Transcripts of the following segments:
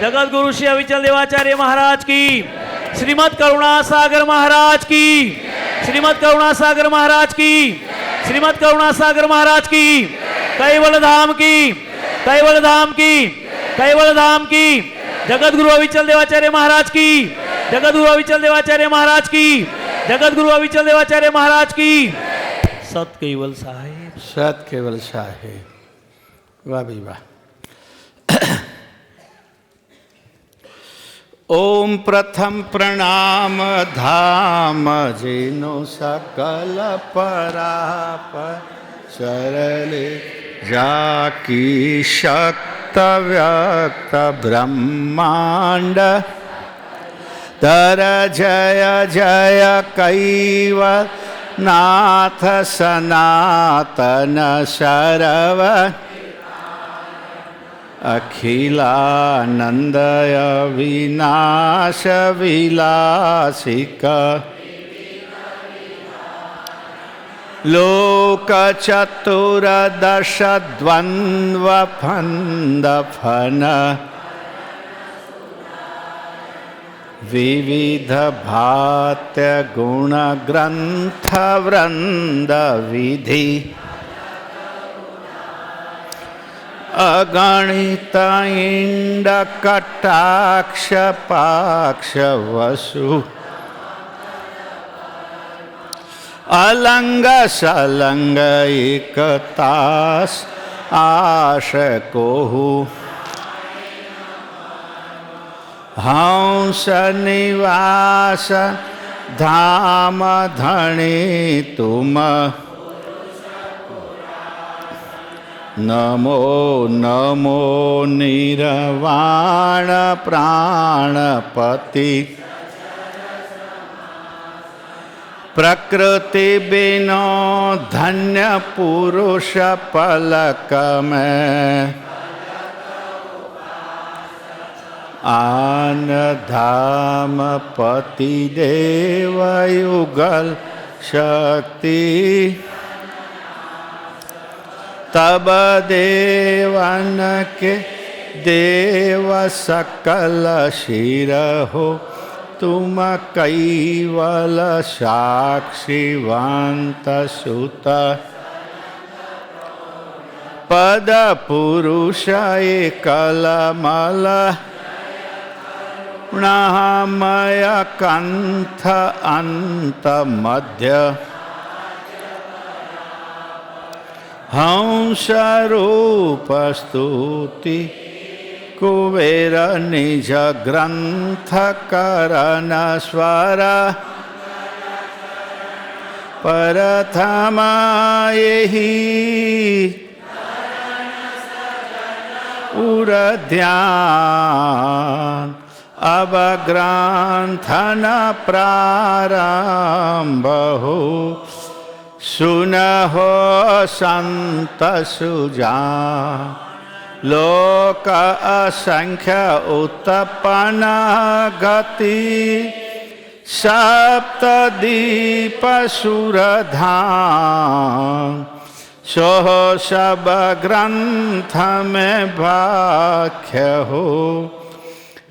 जगत गुरु श्री अविचल देवाचार्य महाराज की, श्रीमद करुणा सागर महाराज की, श्रीमद करुणा सागर महाराज की, श्रीमद करुणा सागर महाराज की, कैवल धाम की, कैवल धाम की, कैवल धाम की, जगत गुरु अविचल देवाचार्य महाराज की, जगत गुरु अविचल देवाचार्य महाराज की, जगत गुरु अविचल देवाचार्य महाराज की। सत केवल साहेब, सत केवल साहेब, वाह भाई वाह। ओम प्रथम प्रणाम धाम जिनो सकल पराप सरले जाकी शक्त व्यक्त ब्रह्मांड तर जय जय कैव नाथ सनातन शरव अखिलानंदय विनाश विलासिक लोक चतुर्दश द्वंद्व फंद फन विविध भात्य गुण ग्रंथ वृंद विधि अगणित इंड कटाक्ष पाक्ष वसु अलंग सलंग एकतास आश कोहु हंस निवास धाम धनी तुम नमो नमो निर्वाण प्राणपति प्रकृति बिनो धन्य पुरुष पलक में आन धाम पति देव युगल शक्ति तब देवन के देव सकल शिर हो तुम कैवल साक्षीवंत सुत पद पुरुष एकलमल मय कंथ अंत मध्य हंस रूप स्तुति कुबेर निज ग्रंथ करण स्वर प्रथम यही उद्यान अब ग्रंथन प्रारंभ हो सुनहो संत सुजान लोक असंख्य उत्पन्न गति सप्तदीप सुरधाम सोह सब ग्रंथ में वाक्य हो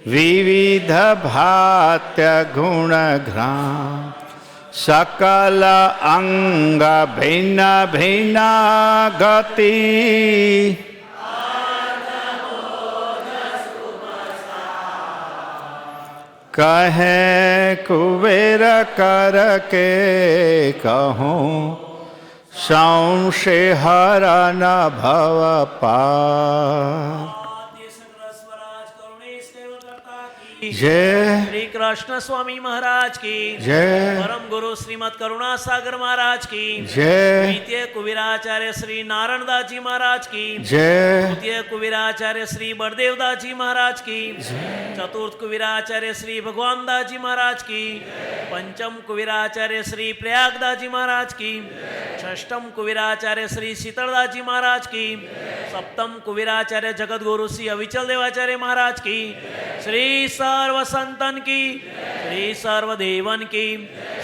विविध भात्य गुण घ्राण सकल अंग भिन्न भिन्न गति कहे कुबेर करके कहूँ संशय हरण भव पार जय श्री कृष्ण स्वामी महाराज की जय परम गुरु श्रीमद करुणा सागर महाराज की जय द्वितीय कुबेराचार्य श्री नारायण दास जी महाराज की जय तृतीय कुबेराचार्य श्री बड़देव दास जी महाराज की चतुर्थ कुबेराचार्य श्री भगवान दास जी महाराज की पंचम कुबेराचार्य श्री प्रयागदास जी महाराज की षष्ठम कुबेराचार्य श्री शीतलदास जी महाराज की सप्तम कुबेराचार्य जगत गुरु श्री अविचल देवाचार्य महाराज की श्री सर्व संतन की श्री सर्वदेवन की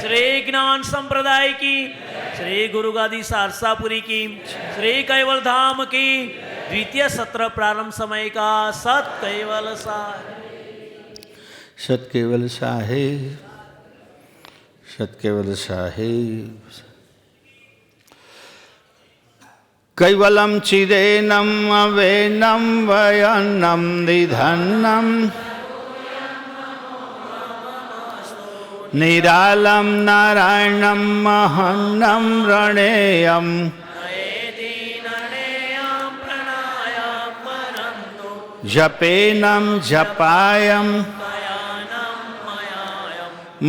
श्री ज्ञान संप्रदाय की श्री गुरु गादी सारसापुरी की श्री कैवल धाम की द्वितीय सत्र प्रारंभ समय का सत कैवल साहेब। सत्केवल साहेब, सत्केवल साहेब। कैवलम चिदेनम अवेनम वयनम निधनम निरालम नारायणम महन्नम रणेयम जपेनम जपायम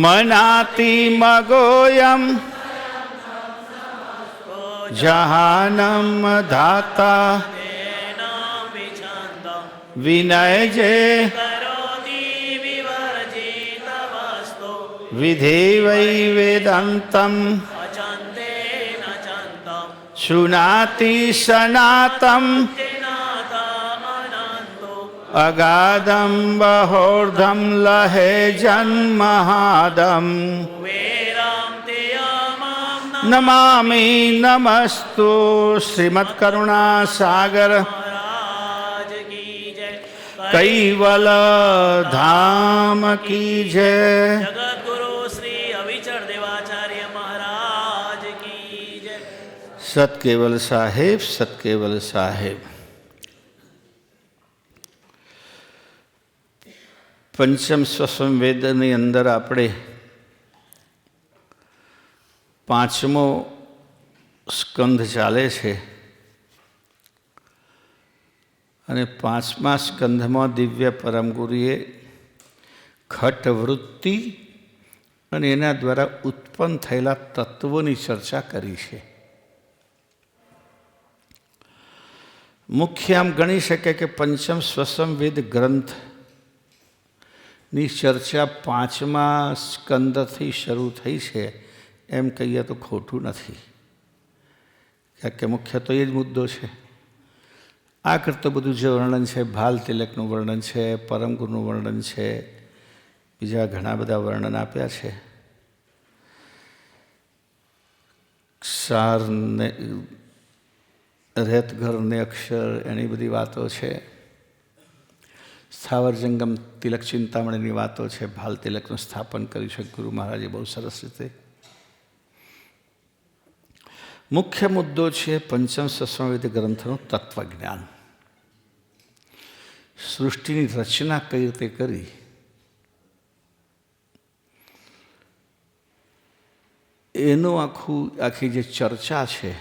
मनाति मगोयम जहानम धाता विनय जे विधेवै वेदांतम सुनाति सनातम अगाधम बहोर्धम लहे जन्महादम नमामि नमस्तु श्रीमत्करुणा सागर कैवल धाम की जय। जगत गुरु श्री अविचल देवाचार्य महाराज की जय। सत्केवल साहेब, सत्केवल साहेब। पंचम स्वसंवेदनी अंदर આપણે પાંચમો સ્કંધ ચાલે છે અને પાંચમા સ્કંધમાં દિવ્ય પરમગુરુએ ખટવૃત્તિ અને એના દ્વારા ઉત્પન્ન થયેલા તત્વોની ચર્ચા કરી છે। મુખ્ય આમ ગણી શકે કે પંચમ સ્વસંવેદ ગ્રંથની ચર્ચા પાંચમા સ્કંદથી શરૂ થઈ છે એમ કહીએ તો ખોટું નથી, કારણ કે મુખ્ય તો એ જ મુદ્દો છે। આગળ તો બધું જે વર્ણન છે, ભાલ તિલકનું વર્ણન છે, પરમગુરુનું વર્ણન છે, બીજા ઘણા બધા વર્ણન આપ્યા છે। સારને રેતઘરને અક્ષર એની બધી વાતો છે, સ્થાવર જંગમ તિલક ચિંતામણીની વાતો છે, ભાલ તિલકનું સ્થાપન કર્યું છે ગુરુ મહારાજે બહુ સરસ રીતે। મુખ્ય મુદ્દો છે પંચમ સ્વસંવેદ ગ્રંથનું તત્વજ્ઞાન। સૃષ્ટિની રચના કઈ રીતે કરી, એનું આખી જે ચર્ચા છે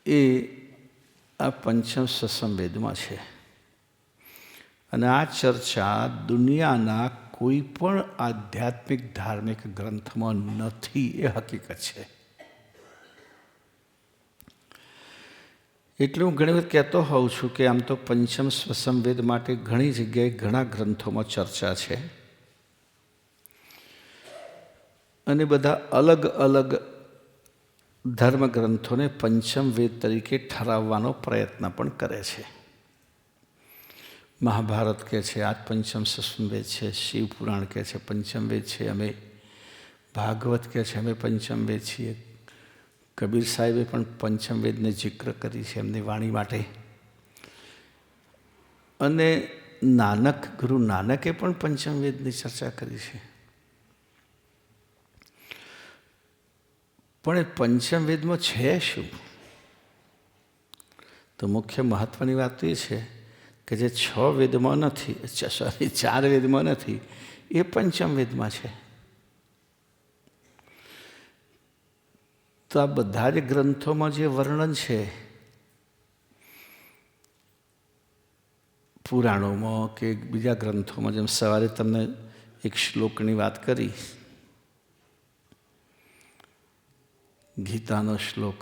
એ આ પંચમ સ્વસંવેદમાં છે અને આ ચર્ચા દુનિયાના કોઈ પણ આધ્યાત્મિક ધાર્મિક ગ્રંથમાં નથી, એ હકીકત છે। એટલે હું ઘણી વખત કહેતો હોઉં છું કે આમ તો પંચમ સ્વસંવેદ માટે ઘણી જગ્યાએ ઘણા ગ્રંથોમાં ચર્ચા છે અને બધા અલગ અલગ ધર્મગ્રંથોને પંચમ વેદ તરીકે ઠરાવવાનો પ્રયત્ન પણ કરે છે। મહાભારત કહે છે આ પંચમ સ્વસંવેદ છે, શિવપુરાણ કહે છે પંચમ વેદ છે, અમે ભાગવત કહે છે અમે પંચમ વેદ છીએ, કબીર સાહેબે પણ પંચમ વેદને જિક્ર કરી છે એમની વાણી માટે, અને નાનક ગુરુ નાનકે પણ પંચમ વેદની ચર્ચા કરી છે। પણ એ પંચમ વેદમાં છે શું? તો મુખ્ય મહત્વની વાત એ છે કે જે 6 વેદમાં નથી, સોરી 4 વેદમાં નથી, એ પંચમ વેદમાં છે। તો આ બધા જ ગ્રંથોમાં જે વર્ણન છે પુરાણોમાં કે બીજા ગ્રંથોમાં, જેમ સવારે તમને એક શ્લોકની વાત કરી, ગીતાનો શ્લોક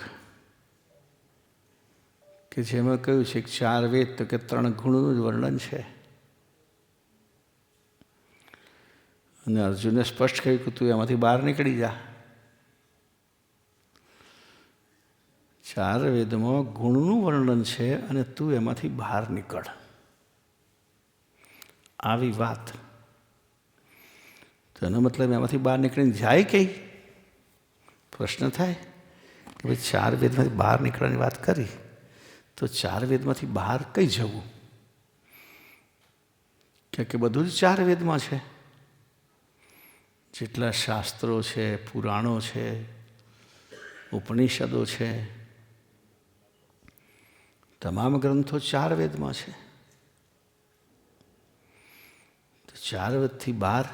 કે જેમાં કહ્યું છે કે 4 વેદ તો કે 3 ગુણોનું જ વર્ણન છે, અને અર્જુને સ્પષ્ટ કહ્યું કે તું એમાંથી બહાર નીકળી જા। 4 વેદમાં ગુણનું વર્ણન છે અને તું એમાંથી બહાર નીકળ, આવી વાત। તો એનો મતલબ એમાંથી બહાર નીકળીને જાય કઈ? પ્રશ્ન થાય કે ભાઈ 4 વેદમાંથી બહાર નીકળવાની વાત કરી, તો 4 વેદમાંથી બહાર કઈ જવું? કે બધું જ 4 વેદમાં છે. જેટલા શાસ્ત્રો છે, પુરાણો છે, ઉપનિષદો છે, તમામ ગ્રંથો 4 વેદમાં છે. તો 4 વેદથી બહાર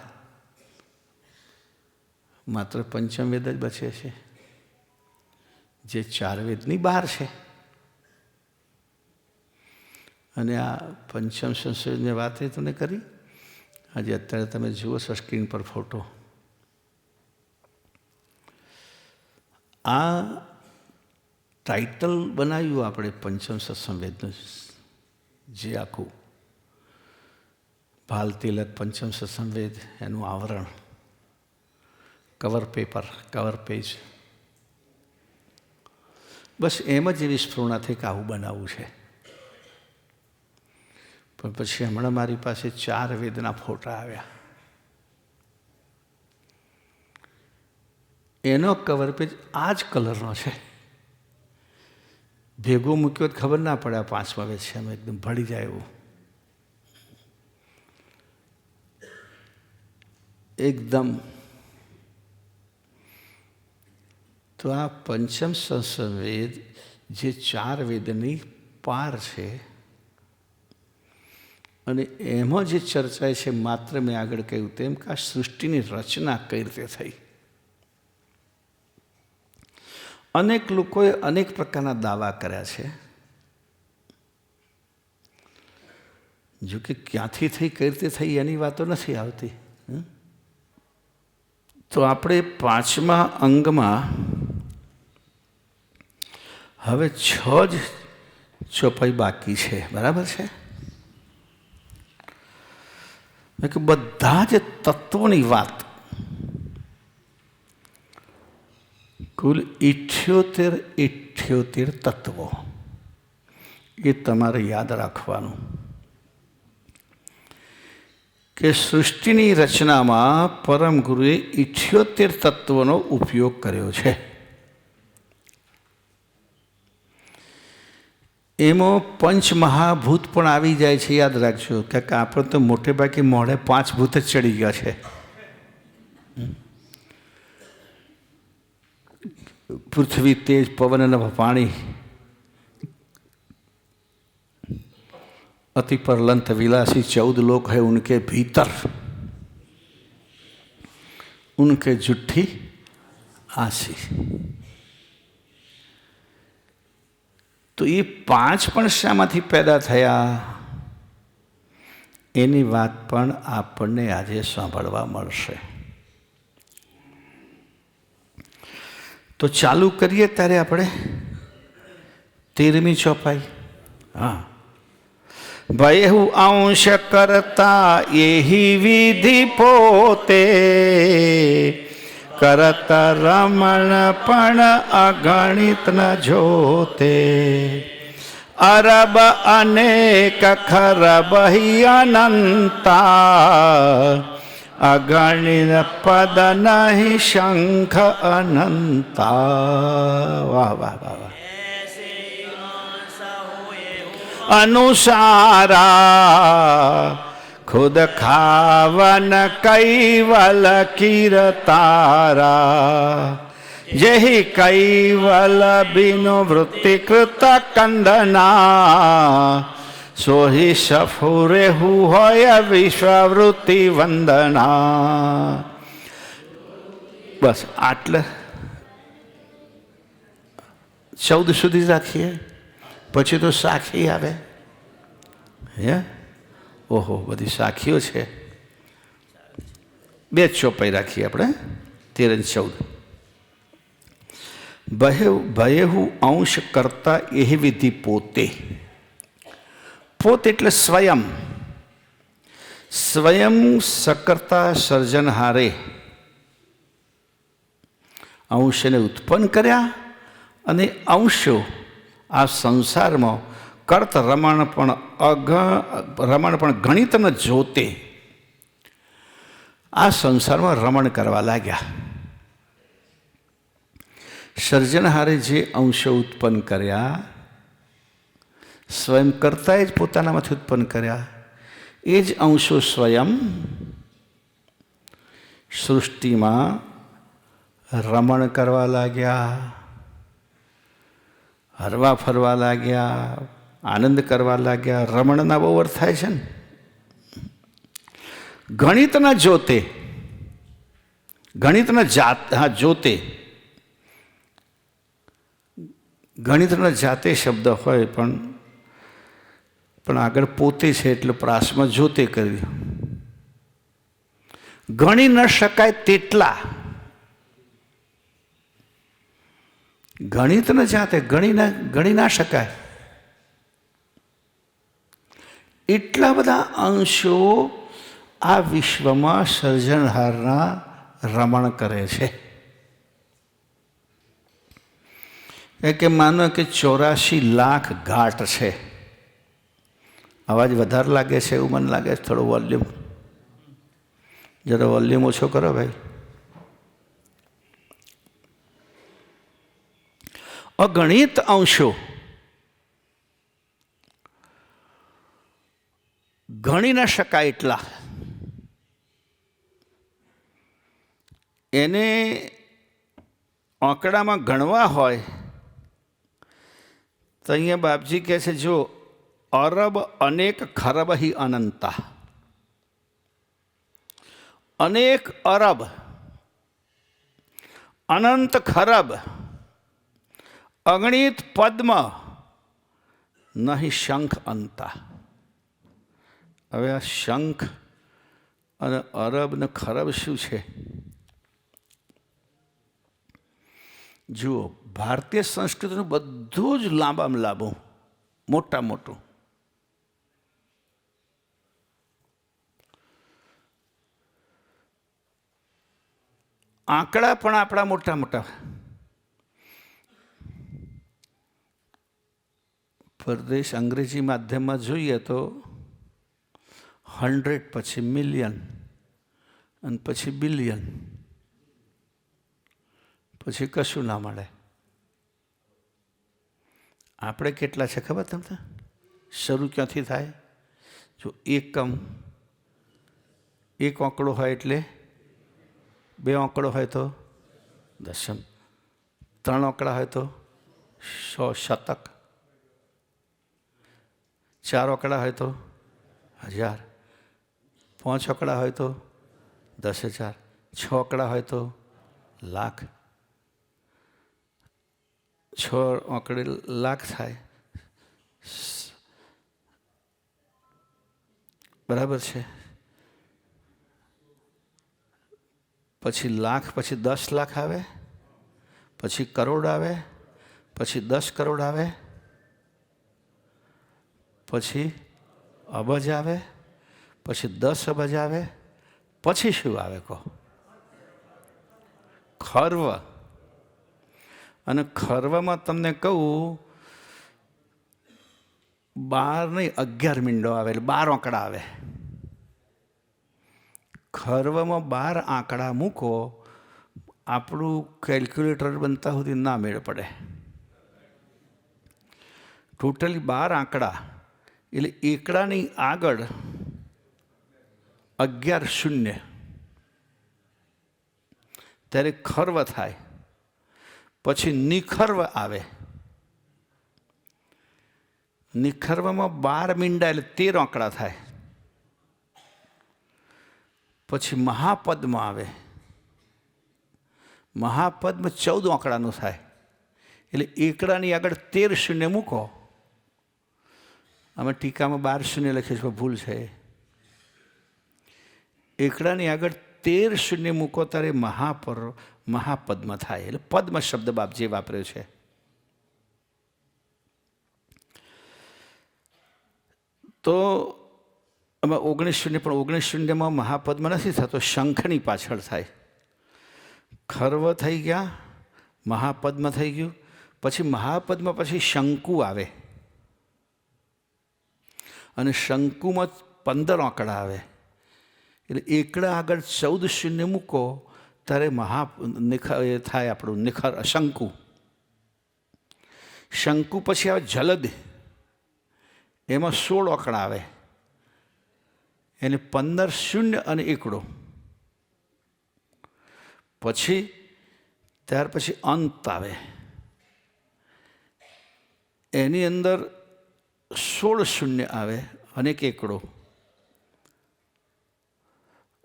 માત્ર પંચમ વેદ જ બચે છે, જે 4 વેદની બહાર છે. અને આ પંચમ સંસ્કૃતની વાત એ તમને કરી. આજે અત્યારે તમે જુઓ છો સ્ક્રીન પર ફોટો. આ ટાઇટલ બનાવ્યું આપણે પંચમ સત્સંવેદનું, જે આખું ભાલ તિલક પંચમ સત્સંવેદ, એનું આવરણ, કવર પેપર, કવર પેજ. બસ એમ જ એવી સ્ફૂર્ણા થઈ કે આવું બનાવવું છે. પણ પછી હમણાં મારી પાસે 4 વેદના ફોટા આવ્યા. એનો કવર પેજ આ જ કલરનો છે. ભેગો મૂક્યો તો ખબર ના પડે આ 5મા વેદ છે, એમ એકદમ ભળી જાય એવું. એકદમ. તો આ પંચમ સંસ્કૃત જે 4 વેદની પાર છે, અને એમાં જે ચર્ચાય છે, માત્ર મેં આગળ કહ્યું તેમ કે આ સૃષ્ટિની રચના કઈ રીતે થઈ. અનેક લોકોએ અનેક પ્રકારના દાવા કર્યા છે. જો કે ક્યાંથી થઈ, કઈ રીતે થઈ એની વાતો નથી આવતી. તો આપણે 5મા અંગમાં હવે 6 જ ચોપાઈ બાકી છે. બરાબર છે? કે બધા જ તત્વોની વાત, કુલ 78 તત્વો, એ તમારે યાદ રાખવાનું કે સૃષ્ટિની રચનામાં પરમ ગુરુએ 78 તત્વોનો ઉપયોગ કર્યો છે. એમાં પંચમહાભૂત પણ આવી જાય છે. યાદ રાખજો, કે આપણે તો મોટે ભાગે મોઢે 5 ભૂત જ ચડી ગયા છે. પૃથ્વી, તેજ, પવન અને પાણી, अति परलंत विलासी 14 लोग हैं उनके भीतर, उनके जुट्ठी आसी. तो ये 5 पण શામાંથી પેદા થયા એની વાત પણ આપણને આજે સાંભળવા મળશે. તો ચાલુ કરીએ ત્યારે આપણે 13મી ચોપાઈ. હા. ભયહુ અંશ કરતા એહી વિધિ પોતે, કરત રમણ પણ અગણિત ન જોતે, અરબ અનેક ખરબ હિ અનંતા, અગણિત પદ નહીં શંખ અનંતા. વાહ વાહ વાહ વાહ. अनुसारा खुद खावन कैवल कीरतारा, जहि कैवल बिनु वृत्ति कृत कंदना, सोहि सफुरे होय विश्ववृत्ति वंदना. बस आटले 14 સુધી રાખીએ, પછી તો સાખી આવે. હે ઓહો, બધી સાખીઓ છે. 2 ચોપાઈ રાખીએ આપણે, 13 અને 14. ભયહુ અંશ કરતા એહી વિધિ પોતે. પોત એટલે સ્વયં. સ્વયં સકર્તા સર્જનહારે અંશને ઉત્પન્ન કર્યા, અને અંશો આ સંસારમાં કર્ત રમણ પણ ગણિતમ જોતે આ સંસારમાં રમણ કરવા લાગ્યા. સર્જનહારે જે અંશો ઉત્પન્ન કર્યા, સ્વયં કરતાએ જ પોતાનામાંથી ઉત્પન્ન કર્યા, એ જ અંશો સ્વયં સૃષ્ટિમાં રમણ કરવા લાગ્યા, હરવા ફરવા લાગ્યા, આનંદ કરવા લાગ્યા. રમણના બહુ અર્થ થાય છે ને. ગણિતના જોતે, ગણિતના જોતે, ગણિતના જાતે શબ્દ હોય પણ આગળ પોતે છે એટલે પ્રાસમાં જોતે કર્યું. ગણી ન શકાય તેટલા, ગણિતના જાતે ગણી ના શકાય એટલા બધા અંશો આ વિશ્વમાં સર્જનહારના રમણ કરે છે. કે માનો કે 84 લાખ ઘાટ છે. અવાજ વધારે લાગે છે એવું મને લાગે છે. થોડો વોલ્યુમ, જરા વોલ્યુમ ઓછો કરો ભાઈ. અગણિત અંશો, ગણી ન શકાય એટલા. એને આંકડામાં ગણવા હોય તો અહીંયા બાપજી કહે છે, જો અરબ અનેક ખરબ હિ અનંતા. અનેક અરબ, અનંત ખરબ, અગણિત પદ્મ, નહીં શંખ અંતા. હવે આ શંખ અને અરબ ને ખરબ શું છે? જુઓ, ભારતીય સંસ્કૃતિનું બધું જ લાંબામાં લાંબું, મોટા મોટું. આંકડા પણ આપણા મોટા મોટા. પરદેશ અંગ્રેજી માધ્યમમાં જોઈએ તો 100 પછી મિલિયન અને પછી બિલિયન, પછી કશું ના મળે. આપણે કેટલા છે ખબર તમને? શરૂ ક્યાંથી થાય? જો એકમ, એક આંકડો હોય એટલે 2 આંકડો હોય તો દશમ, 3 આંકડા હોય તો 100 શતક, 4 આંકડા હોય તો 1000, 5 આંકડા હોય તો 10,000, 6 આંકડા હોય તો લાખ. 6 આંકડે લાખ થાય, બરાબર છે. પછી લાખ, પછી 10 લાખ આવે, પછી કરોડ આવે, પછી 10 કરોડ આવે, પછી અબજ આવે, પછી 10 અબજ આવે, પછી શું આવે કહો? ખર્વ. અને ખર્વમાં તમને કહું 12 નહીં 11 મીંડો આવે એટલે 12 આંકડા આવે. ખર્વમાં 12 આંકડા મૂકો, આપણું કેલ્ક્યુલેટર બનતા સુધી ના મેળ પડે. ટોટલી 12 આંકડા એટલે એકડાની આગળ 11 શૂન્ય, ત્યારે ખર્વ થાય. પછી નિખર્વ આવે. નિખર્વમાં 12 મીંડા એટલે 13 આંકડા થાય. પછી મહાપદ્મ આવે. મહાપદ્મ 14 આંકડાનું થાય એટલે એકડાની આગળ 13 શૂન્ય મૂકો. અમે ટીકામાં 12 શૂન્ય લખીએ છીએ, ભૂલ છે. એકડાની આગળ 13 શૂન્ય મૂકો ત્યારે મહાપદ્મ થાય. એટલે પદ્મ શબ્દ બાપજીએ વાપર્યો છે. તો અમે 19 શૂન્ય, પણ 19 શૂન્યમાં મહાપદ્મ નથી થતો, શંખની પાછળ થાય. ખર્વ થઈ ગયા, મહાપદ્મ થઈ ગયું, પછી મહાપદ્મ પછી શંકુ આવે અને શંકુમાં 15 આંકડા આવે. એટલે એકડા આગળ 14 શૂન્ય મૂકો ત્યારે થાય આપણું શંકુ. શંકુ પછી આવે જલદ, એમાં 16 આંકડા આવે, એને 15 શૂન્ય અને એકડો. પછી ત્યાર પછી અંત આવે, એની અંદર 16 શૂન્ય આવે અને એક એકડો.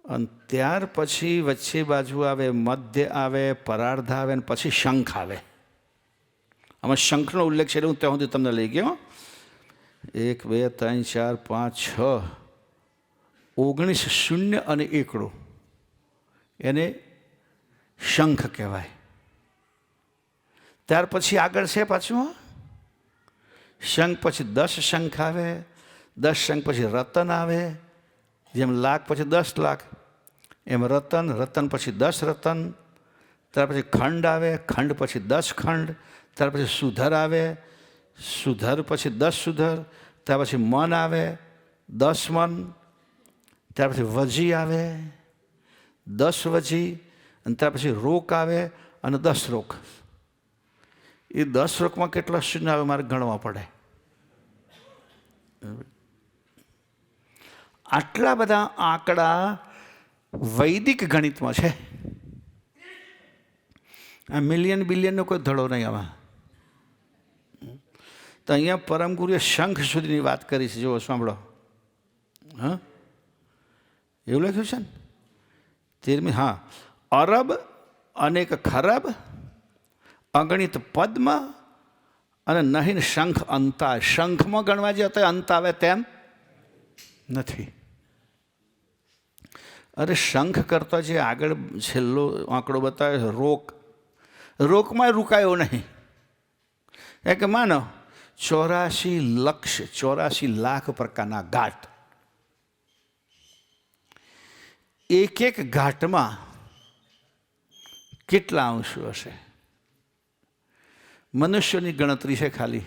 અને ત્યાર પછી વચ્ચે બાજુ આવે, મધ્ય આવે, પરાર્ધ આવે અને પછી શંખ આવે. આમાં શંખનો ઉલ્લેખ છે એટલે હું ત્યાં સુધી તમને લઈ ગયો. 1 2 3 4 5 6 19 શૂન્ય અને એકડો, એને શંખ કહેવાય. ત્યાર પછી આગળ છે પાછું શંખ, પછી 10 શંખ આવે, 10 શંખ પછી રતન આવે, જેમ લાખ પછી 10 લાખ, એમ રતન, રતન પછી 10 રતન, ત્યાર પછી ખંડ આવે, ખંડ પછી 10 ખંડ, ત્યાર પછી સુધર આવે, સુધર પછી 10 સુધર, ત્યાર પછી મન આવે 10 મન, ત્યાર પછી વજી આવે 10 વજી, અને ત્યાર પછી રોક આવે અને 10 રોક. એ 10 રોકમાં કેટલા શૂન્ય આવે મારે ગણવા પડે. આટલા બધા આંકડા વૈદિક ગણિતમાં છે. આ મિલિયન બિલિયનનો કોઈ ધડો નહીં આમાં. તો અહીંયા પરમ ગુરુએ શંખ સુધીની વાત કરી છે. જુઓ, સાંભળો. હા, એવું લખ્યું છે ને 13મી. હા, અરબ, અનેક ખરબ, અગણિત પદ્મ અને નહીં શંખ અંતા. શંખમાં ગણવા જે હતો અંત આવે તેમ નથી. અરે શંખ કરતા જે આગળ છેલ્લો આંકડો બતાવે રોક, રોકમાં રૂકાયો નહીં. એ કે માનો 84 લક્ષ 84 લાખ પ્રકારના ઘાટ, એક એક ઘાટમાં કેટલા અંશો હશે? મનુષ્યોની ગણતરી છે ખાલી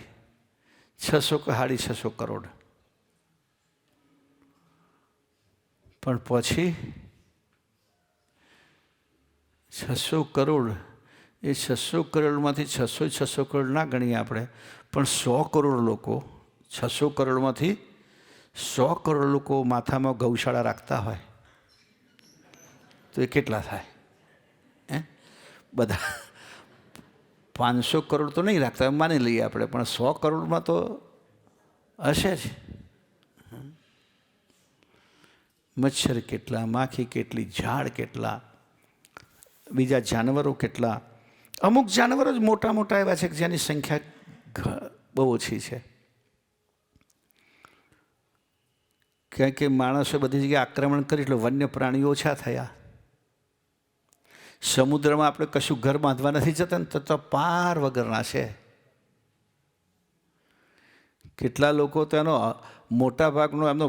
600 કે 650 કરોડ. પણ પછી 600 કરોડ, એ 600 કરોડમાંથી 600 કરોડ ના ગણીએ આપણે, પણ 100 કરોડ લોકો, 600 કરોડમાંથી 100 કરોડ લોકો માથામાં ગૌશાળા રાખતા હોય તો એ કેટલા થાય? બધા 500 કરોડ તો નહીં રાખતા, માની લઈએ આપણે, પણ 100 કરોડમાં તો હશે જ. મચ્છર કેટલા, માખી કેટલી, ઝાડ કેટલા, બીજા જાનવરો કેટલા. અમુક જાનવરો જ મોટા મોટા એવા છે કે જેની સંખ્યા બહુ ઓછી છે. કારણ કે માણસો બધી જગ્યાએ આક્રમણ કરી એટલે વન્ય પ્રાણીઓ ઓછા થયા. સમુદ્રમાં આપણે કશું ઘર બાંધવા નથી જતા ને તો પાર વગરના છે. કેટલા લોકો તો એનો મોટા ભાગનો એમનો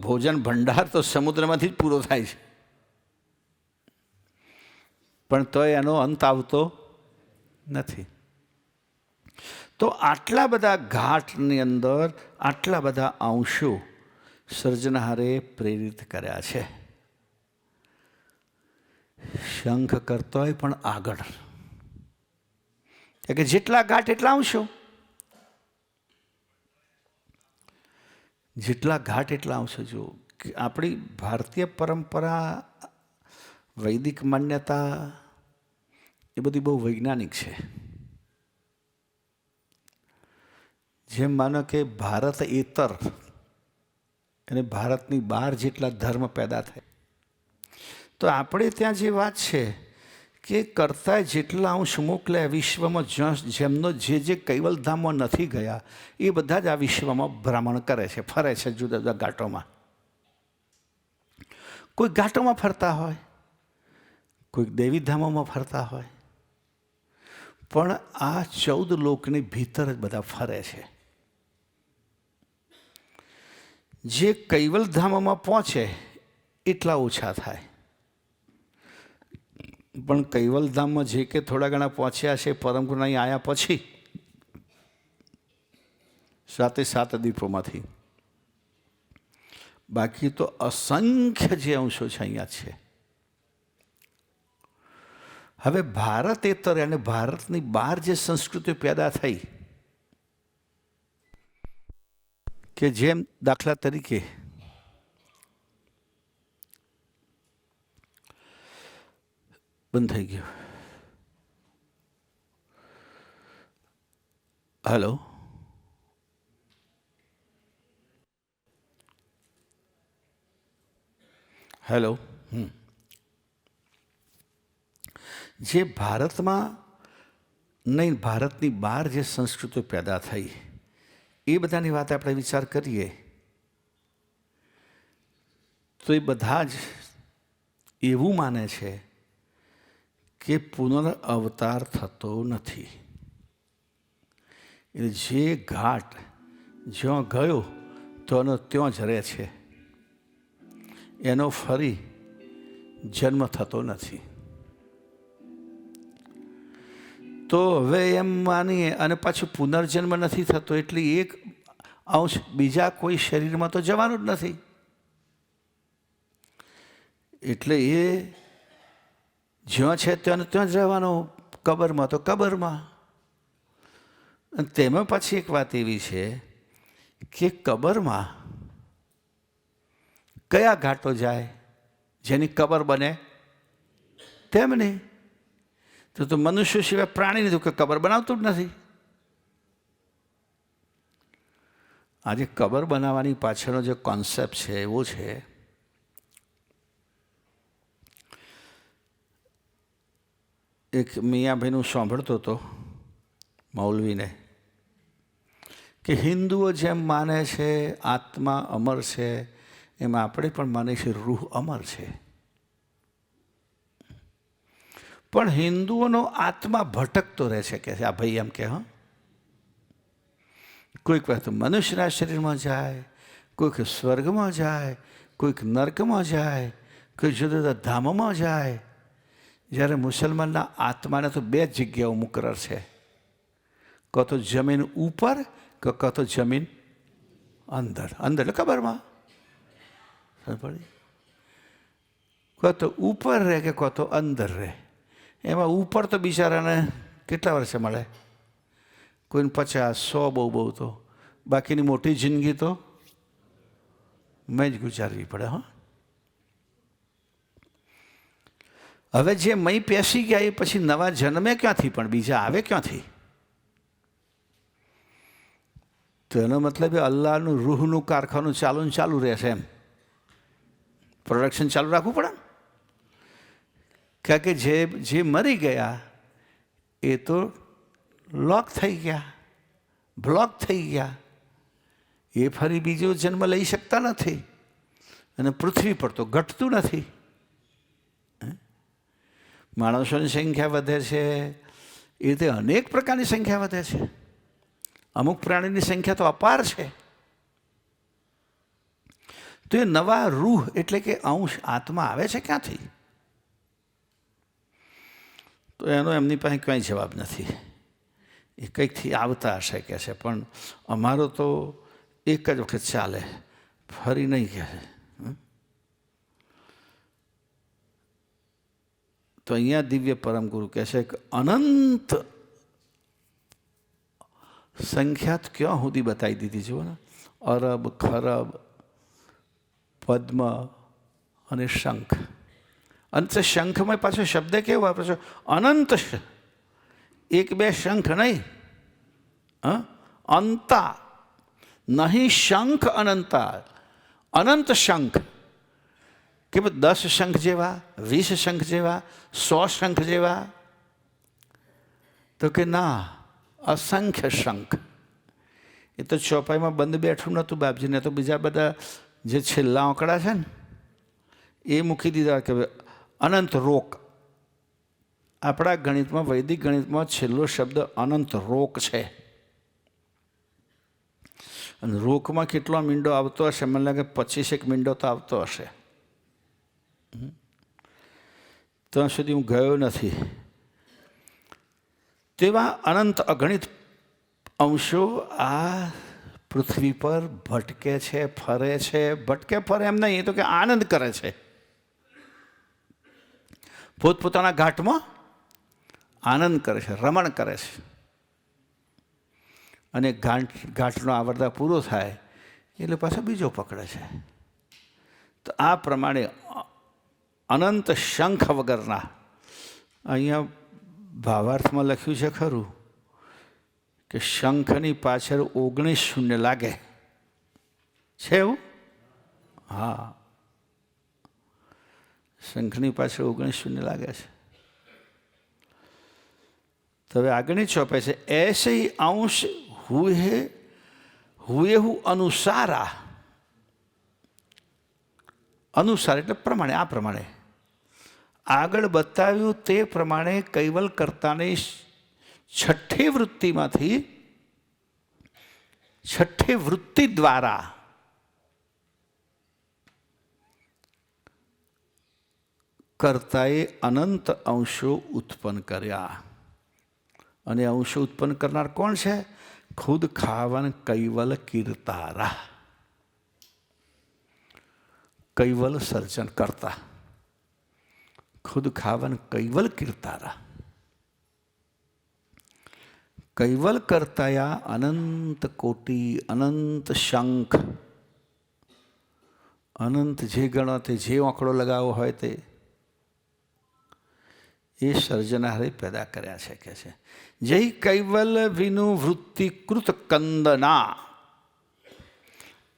ભોજન ભંડાર તો સમુદ્રમાંથી જ પૂરો થાય છે, પણ તોય એનો અંત આવતો નથી. તો આટલા બધા ઘાટની અંદર આટલા બધા અંશો સર્જનહારે પ્રેરિત કર્યા છે. શંખ કરતો હોય પણ આગળ, કે જેટલા ઘાટ એટલા અંશો, જેટલા ઘાટ એટલા અંશો. જો આપણી ભારતીય પરંપરા, વૈદિક માન્યતા એ બધી બહુ વૈજ્ઞાનિક છે. જેમ માનો કે ભારત એતર અને ભારતની બહાર જેટલા ધર્મ પેદા થાય, તો આપણે ત્યાં જે વાત છે કે કરતા જેટલા અંશ મોકલ્યા વિશ્વમાં, જેમનો જે કૈવલધામમાં નથી ગયા એ બધા જ આ વિશ્વમાં ભ્રમણ કરે છે, ફરે છે જુદા જુદા ઘાટોમાં. કોઈ ઘાટોમાં ફરતા હોય, કોઈક દેવીધામોમાં ફરતા હોય, પણ આ 14 લોકની ભીતર જ બધા ફરે છે. જે કૈવલધામમાં પહોંચે એટલા ઓછા થાય, પણ કૈવલધામમાં જે કે થોડા ઘણા પહોંચ્યા છે પરમ ગુરુ અહીં આવ્યા પછી, 7 દીપોમાંથી, બાકી તો અસંખ્ય જે અંશો છે અહીંયા છે. હવે ભારતેતર અને ભારતની બહાર જે સંસ્કૃતિ પેદા થઈ કે જેમ દાખલા તરીકે બંધ થઈ ગયું. Hello, hello. જે ભારતમાં નહીં, ભારતની બહાર જે સંસ્કૃતિઓ પેદા થઈ એ બધાની વાત આપણે વિચાર કરીએ તો એ બધા જ એવું માને છે કે પુનર્અવતાર થતો નથી. એટલે જે ઘાટ જ્યાં ગયો તો એનો ત્યાં જ રહે છે, એનો ફરી જન્મ થતો નથી. તો હવે એમ માનીએ અને પાછું પુનર્જન્મ નથી થતો એટલે એક અંશ બીજા કોઈ શરીરમાં તો જવાનું જ નથી. એટલે એ જ્યાં છે ત્યાં ત્યાં જ રહેવાનું, કબરમાં તો કબરમાં. અને તેમાં પાછી એક વાત એવી છે કે કબરમાં કયા ઘાટો જાય જેની કબર બને તેમ નહીં. તો મનુષ્ય સિવાય પ્રાણીની તો કબર બનાવતું જ નથી. આજે કબર બનાવવાની પાછળનો જે કોન્સેપ્ટ છે એવો છે એક મિયાભાઈનું સાંભળતો હતો મૌલવીને કે હિન્દુઓ જેમ માને છે આત્મા અમર છે એમ આપણે પણ માને છે રૂહ અમર છે. પણ હિન્દુઓનો આત્મા ભટકતો રહે છે કે આ ભાઈ એમ કે કોઈક વાર તો મનુષ્યના શરીરમાં જાય, કોઈક સ્વર્ગમાં જાય, કોઈક નર્કમાં જાય, કોઈ જુદા જુદા ધામમાં જાય. જ્યારે મુસલમાનના આત્માને તો બે જ જગ્યાઓ મુકરર છે, કાં તો જમીન ઉપર કે કાં તો જમીન અંદર. અંદર એટલે કબરમાં, કાં તો ઉપર રહે કે કાં તો અંદર રહે. એમાં ઉપર તો બિચારાને કેટલા વર્ષે મળે? કોઈને 50, 100 બહુ તો, બાકીની મોટી જિંદગી તો મેં જ ગુજારવી પડે. હવે જે મય પેસી ગયા એ પછી નવા જન્મે ક્યાંથી, પણ બીજા આવે ક્યાંથી? તો એનો મતલબ એ અલ્લાહનું રૂહનું કારખાનું ચાલુ રહેશે, એમ પ્રોડક્શન ચાલુ રાખવું પડે. કારણ કે જે મરી ગયા એ તો લોક થઈ ગયા, બ્લોક થઈ ગયા, એ ફરી બીજો જન્મ લઈ શકતા નથી. અને પૃથ્વી પર તો ઘટતું નથી. માણસોની સંખ્યા વધે છે એ રીતે અનેક પ્રકારની સંખ્યા વધે છે. અમુક પ્રાણીની સંખ્યા તો અપાર છે. તો એ નવા રૂહ એટલે કે અંશ આત્મા આવે છે ક્યાંથી? તો એનો એમની પાસે કંઈ જવાબ નથી. એ કંઈકથી આવતા હશે કે છે, પણ અમારો તો એક જ વખત ચાલે, ફરી નહીં કહે. તો અહીંયા દિવ્ય પરમ ગુરુ કહે છે કે અનંત સંખ્યાત ક્યાં સુધી બતાવી દીધી જુઓ ને, અરબ, ખરબ, પદ્મ અને શંખ. અંત શંખમાં પાછો શબ્દ કેવો વાપરે છે? અનંત. એક બે શંખ નહીં, અંતા નહીં, શંખ અનંતા, અનંત શંખ. કે 10 શંખ જેવા, 20 શંખ જેવા, 100 શંખ જેવા? તો કે ના, અસંખ્ય શંખ. એ તો ચોપાઈમાં બંધ બેઠું નહોતું બાપજીને, તો બીજા બધા જે છેલ્લા આંકડા છે ને એ મૂકી દીધા કે અનંત રોક. આપણા ગણિતમાં, વૈદિક ગણિતમાં છેલ્લો શબ્દ અનંત રોક છે. અને રોકમાં કેટલો મીંડો આવતો હશે? મને લાગે 25 મીંડો તો આવતો હશે. ત્યાં સુધી હું ગયો નથી. તેવા અનંત અગણિત અંશો આ પૃથ્વી પર ભટકે છે, ફરે છે. ભટકે ફરે એમ નહીં, એ તો કે આનંદ કરે છે. પોતપોતાના ઘાટમાં આનંદ કરે છે, રમણ કરે છે. અને ઘાટનો આવરદા પૂરો થાય એટલે પાછો બીજો પકડે છે. તો આ પ્રમાણે અનંત શંખ વગરના, અહીંયા ભાવાર્થમાં લખ્યું છે ખરું કે શંખની પાછળ 19 શૂન્ય લાગે છે એવું? હા, શંખની પાછળ 19 શૂન્ય લાગે છે. તો હવે આગળની ચોપે છે એસે અંશ હુએ અનુસારા. અનુસાર એટલે પ્રમાણે, આ પ્રમાણે આગળ બતાવ્યું તે પ્રમાણે કૈવલ કર્તાની છઠ્ઠી વૃત્તિમાંથી, છઠ્ઠી વૃત્તિ દ્વારા કર્તાએ અનંત અંશો ઉત્પન્ન કર્યા. અને અંશો ઉત્પન્ન કરનાર કોણ છે? ખુદ ખાવન કૈવલ કીર્તારા. કૈવલ સર્જન કરતા, ખુદ ખાવન કૈવલ કીર્તારા. કૈવલ કરતાયા અનંત કોટી, અનંત શંખ, અનંત જે ગણો તે જે આંકડો લગાવો હોય તે એ સર્જનારે પેદા કર્યા છે કે છે. જય કૈવલ વિનુ વૃત્તિ કૃત કંદના.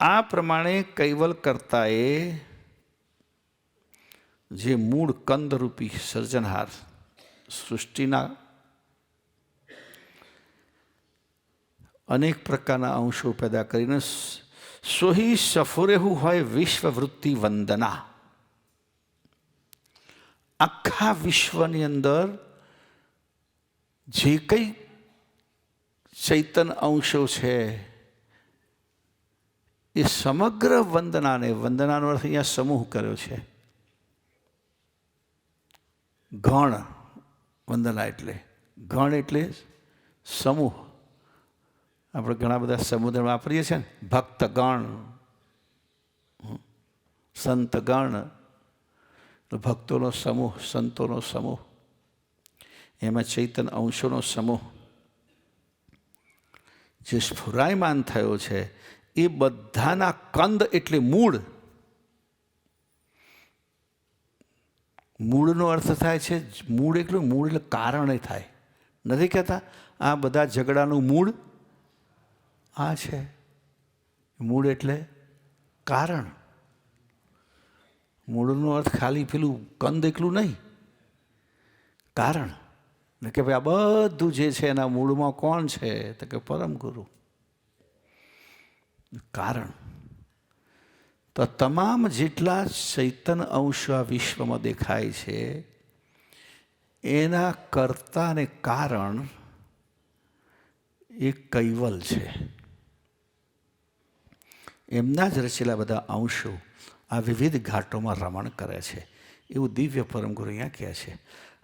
આ પ્રમાણે કૈવલ કરતાએ જે મૂળ કંદરૂપી સર્જનહાર સૃષ્ટિના અનેક પ્રકારના અંશો પેદા કરીને સોહી સફુરેહું હોય વિશ્વવૃત્તિ વંદના. આખા વિશ્વની અંદર જે કંઈ ચૈતન અંશો છે એ સમગ્ર વંદનાને, વંદનાનો અર્થ અહીંયા સમૂહ કર્યો છે. ગણ વંદના એટલે, ગણ એટલે સમૂહ. આપણે ઘણા બધા સમુદ્ર વાપરીએ છીએ ને, ભક્તગણ, સંતગણ, ભક્તોનો સમૂહ, સંતોનો સમૂહ, એમાં ચૈતન અંશોનો સમૂહ જે સ્ફુરાયમાન થયો છે એ બધાના કંદ એટલે મૂળ. મૂળનો અર્થ થાય છે, મૂળ એટલું, મૂળ એટલે કારણે થાય. નથી કહેતા આ બધા ઝઘડાનું મૂળ આ છે. મૂળ એટલે કારણ. મૂળનો અર્થ ખાલી પેલું કંદ એકલું નહીં, કારણ. કે ભાઈ આ બધું જે છે એના મૂળમાં કોણ છે? તો કે પરમ ગુરુ. કારણ. તો તમામ જેટલા ચૈતન અંશો આ વિશ્વમાં દેખાય છે એના કર્તા અને કારણ એ કૈવલ છે. એમના જ રચેલા બધા અંશો આ વિવિધ ઘાટોમાં રમણ કરે છે, એવું દિવ્ય પરમગુરુ અહીંયા કહે છે.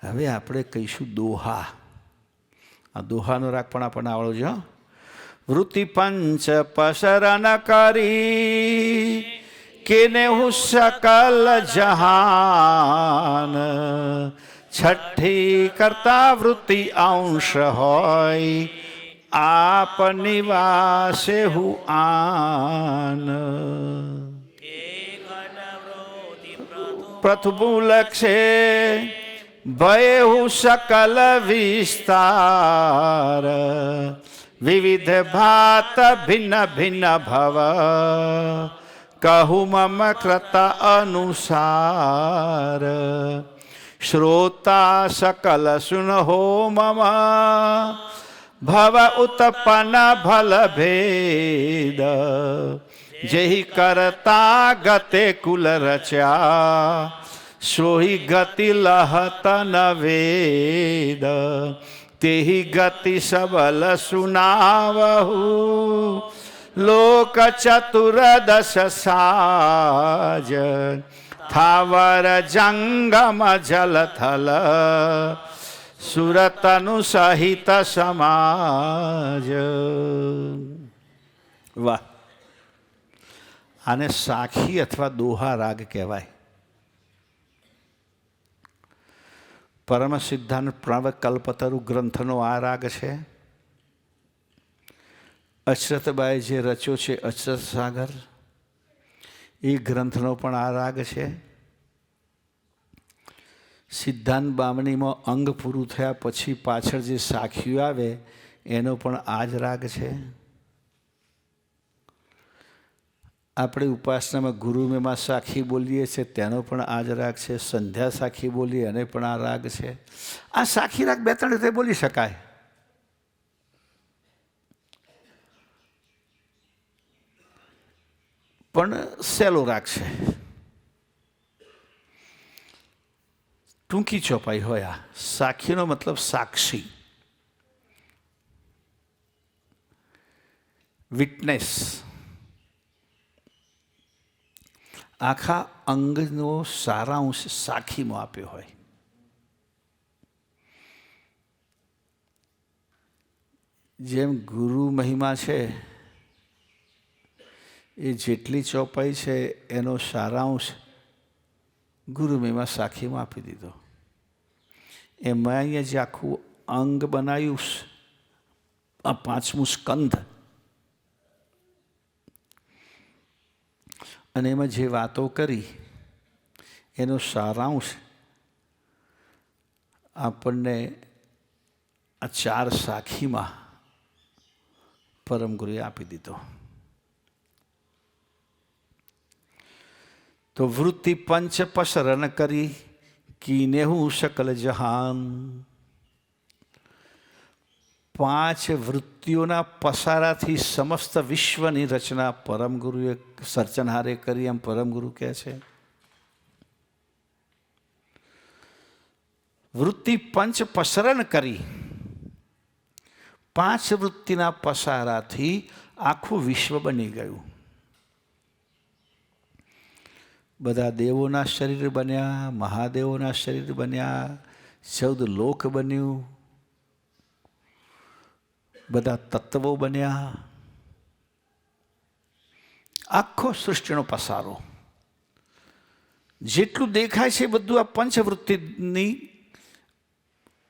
હવે આપણે કહીશું દોહા. આ દોહાનો રાગ પણ આપણને આવડો છે. વૃત્તિ પંચ પસરન કરી કેને હું સકલ જહાન, છઠ્ઠી કરતા વૃત્તિ અંશ હોય આપ નિવાસે હું આન. પ્રથુલક્ષે ભય હું સકલ વિસ્તાર, વિવિધ ભાત ભિન્ન ભિન્ન ભવ, કહું મમ કૃત અનુસાર. શ્રોતા સકલ સુનહો મમ, ભવ ઉત્પન્ન ભલ ભેદ, જેહી કરતા ગતે કુલ રચ્યા, સોહી ગતિ લહત ન વેદ, તેહી ગતિ સબલ સુનાવહુ, લોક ચતુર્દશ સાજ, થાવર જંગમ જલ થલ, સુરતનું સહિત સમાજ. વાહ! આને સાખી અથવા દોહા રાગ કહેવાય. પરમ સિદ્ધાંત પ્રણવકલ્પતરુ ગ્રંથનો આ રાગ છે. અચરતબાએ જે રચ્યો છે અચરત સાગર, એ ગ્રંથનો પણ આ રાગ છે. સિદ્ધાંત બામણીમાં અંગ પૂરું થયા પછી પાછળ જે સાખીઓ આવે એનો પણ આ જ રાગ છે. આપણે ઉપાસનામાં ગુરુમેમાં સાખી બોલીએ છીએ તેનો પણ આ જ રાગ છે. સંધ્યા સાખી બોલીએ એને પણ આ રાગ છે. આ સાખી રાગ 2-3 રીતે બોલી શકાય. પણ સહેલો રાગ છે, ટૂંકી ચોપાઈ હોય. આ સાખીનો મતલબ સાક્ષી, વિટનેસ. આખા અંગનો સારાંશ સાખીમાં આપ્યો હોય. જેમ ગુરુ મહિમા છે એ જેટલી ચોપાઈ છે એનો સારાંશ ગુરુ મહિમા સાખીમાં આપી દીધો. એમાં અહીંયા જે આખું અંગ બનાવ્યું, આ 5મું સ્કંદ, અને એમાં જે વાતો કરી એનો સારાંશ આપણને આ 4 સાખીમાં પરમ ગુરુએ આપી દીધો. તો વૃત્તિ પંચ પસરન કરી કીનેહું સકલ જહાન. 5 વૃત્તિઓના પસારાથી સમસ્ત વિશ્વની રચના પરમ ગુરુએ સર્જનહારે કરી, એમ પરમ ગુરુ કહે છે. વૃત્તિ પંચ પસરન કરી, 5 વૃત્તિના પસારાથી આખું વિશ્વ બની ગયું. બધા દેવોના શરીર બન્યા, મહાદેવોના શરીર બન્યા, 14 લોક બન્યું, બધા તત્વો બન્યા. આખો સૃષ્ટિનો પસારો જેટલું દેખાય છે બધું આ પંચવૃત્તિની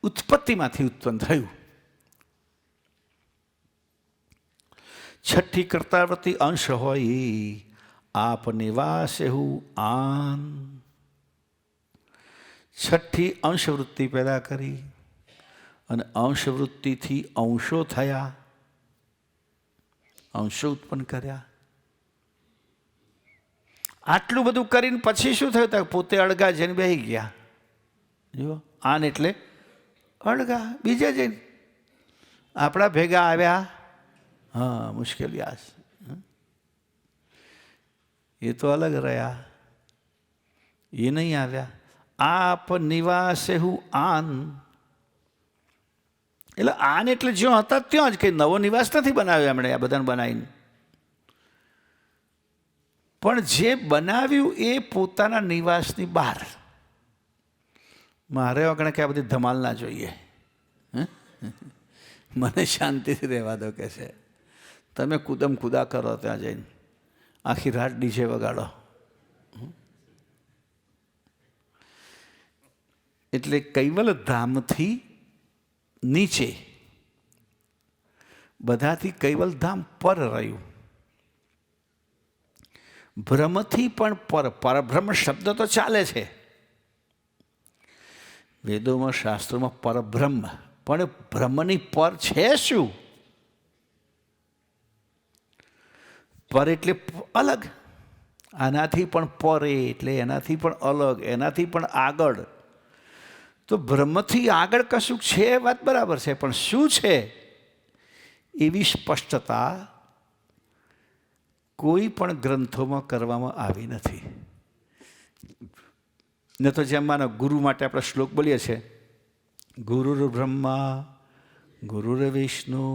ઉત્પત્તિમાંથી ઉત્પન્ન થયું. 6ઠી કર્તાવૃત્તિ અંશ હોય આપ નિવાસે હું આન. 6ઠી અંશવૃત્તિ પેદા કરી અને અંશવૃત્તિથી અંશો થયા, અંશો ઉત્પન્ન કર્યા. આટલું બધું કરીને પછી શું થયું? તો પોતે અળગા જઈને બેસી ગયા. જો આન એટલે અળગા, બીજા જઈને આપણા ભેગા આવ્યા. હા, મુશ્કેલી આ એ તો અલગ રહ્યા, એ નહીં આવ્યા. આપ નિવાસે હું આન, એટલે આન એટલે જ્યાં હતા ત્યાં જ, કંઈ નવો નિવાસ નથી બનાવ્યો એમણે આ બધાને બનાવીને. પણ જે બનાવ્યું એ પોતાના નિવાસની બહાર. મારે આગળ કે આ બધી ધમાલ ના જોઈએ, મને શાંતિથી રહેવા દો કે છે. તમે કૂદમ કૂદા કરો ત્યાં જઈને, આખી રાત ડીજે વગાડો. એટલે કૈવલ ધામથી નીચે, બધાથી કૈવલ ધામ પર રહ્યું. બ્રહ્મથી પણ પર, પરબ્રહ્મ શબ્દ તો ચાલે છે વેદોમાં, શાસ્ત્રોમાં પરબ્રહ્મ, પણ બ્રહ્મની પર છે શું? પર એટલે અલગ, આનાથી પણ પરે એટલે એનાથી પણ અલગ, એનાથી પણ આગળ. તો બ્રહ્મથી આગળ કશું છે, વાત બરાબર છે, પણ શું છે એવી સ્પષ્ટતા કોઈ પણ ગ્રંથોમાં કરવામાં આવી નથી. ન તો જેમ માનો ગુરુ માટે આપણે શ્લોક બોલીએ છીએ, ગુરુર બ્રહ્મા ગુરુર વિષ્ણુ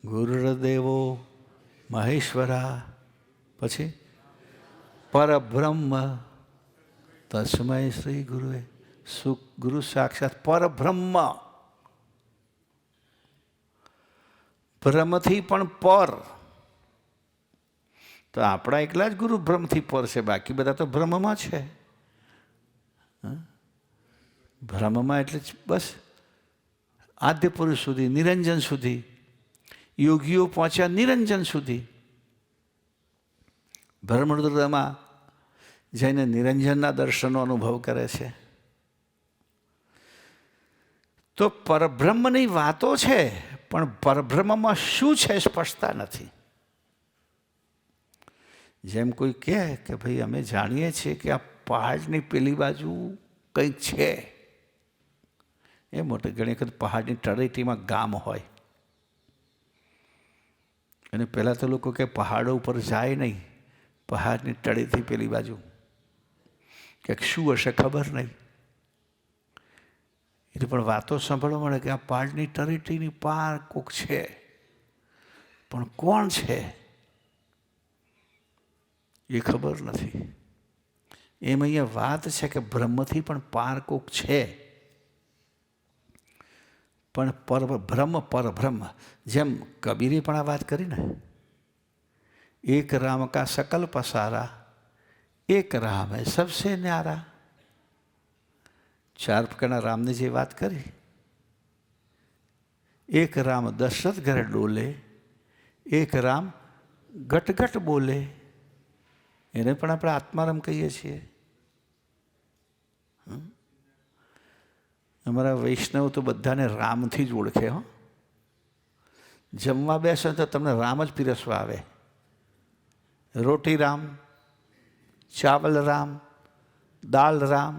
ગુરુર્દેવો મહેશ્વરા, પછી પરબ્રહ્મ તસ્મૈ શ્રી ગુરુએ. ગુરુ સાક્ષાત પરબ્રહ્મ, બ્રહ્મથી પણ પર. તો આપણા એકલા જ ગુરુ બ્રહ્મથી પર છે, બાકી બધા તો બ્રહ્મમાં છે. બ્રહ્મમાં એટલે બસ આદ્ય પુરુષ સુધી, નિરંજન સુધી. યોગીઓ પહોંચ્યા નિરંજન સુધી. બ્રહ્મરુદ્રમાં જઈને નિરંજનના દર્શનનો અનુભવ કરે છે. તો પરબ્રહ્મની વાતો છે, પણ પરબ્રહ્મમાં શું છે સ્પષ્ટતા નથી. જેમ કોઈ કહે કે ભાઈ અમે જાણીએ છીએ કે આ પહાડની પેલી બાજુ કંઈક છે, એ મોટી ઘણી વખત પહાડની તળેટીમાં ગામ હોય, અને પહેલાં તો લોકો કે પહાડો ઉપર જાય નહીં, પહાડની તળેટી પેલી બાજુ કંઈક શું હશે ખબર નહીં. એટલે પણ વાતો સાંભળવા મળે કે આ પહાડની તળેટીની પાર કોક છે, પણ કોણ છે એ ખબર નથી. એમ અહીંયા વાત છે કે બ્રહ્મથી પણ પાર કોક છે, પણ પરબ્રહ્મ. જેમ કબીરે પણ આ વાત કરી ને, એક રામ કા સકલ પસારા, એક રામ હૈ સબસે ન્યારા. 4 પ્રકારના રામની જે વાત કરી, એક રામ દશરથ ઘર ડોલે, એક રામ ગટગટ બોલે, એને પણ આપણે આત્મારામ કહીએ છીએ. અમારા વૈષ્ણવ તો બધાને રામથી જ ઓળખે. હો, જમવા બેસો તો તમને રામ જ પીરસવા આવે. રોટી રામ, ચાવલ રામ, દાલ રામ,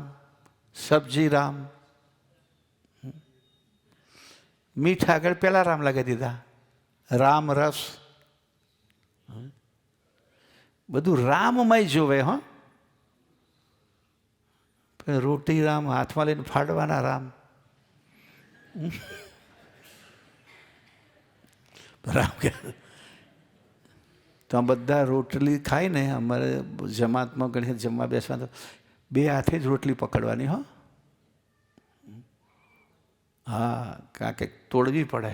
સબ્જી રામ. મીઠા આગળ પેલા રામ લગાવી દીધા, રામ રસ. બધું રામમય જોવે. હો, રોટી રામ, હાથમાં લઈને ફાડવાના રામ. રામ કે તો બધા રોટલી ખાય ને, અમારે જમાતમાં ઘણી જમવા બેસવા તો 2 હાથે જ રોટલી પકડવાની. હો, હા, કારણ કે તોડવી પડે.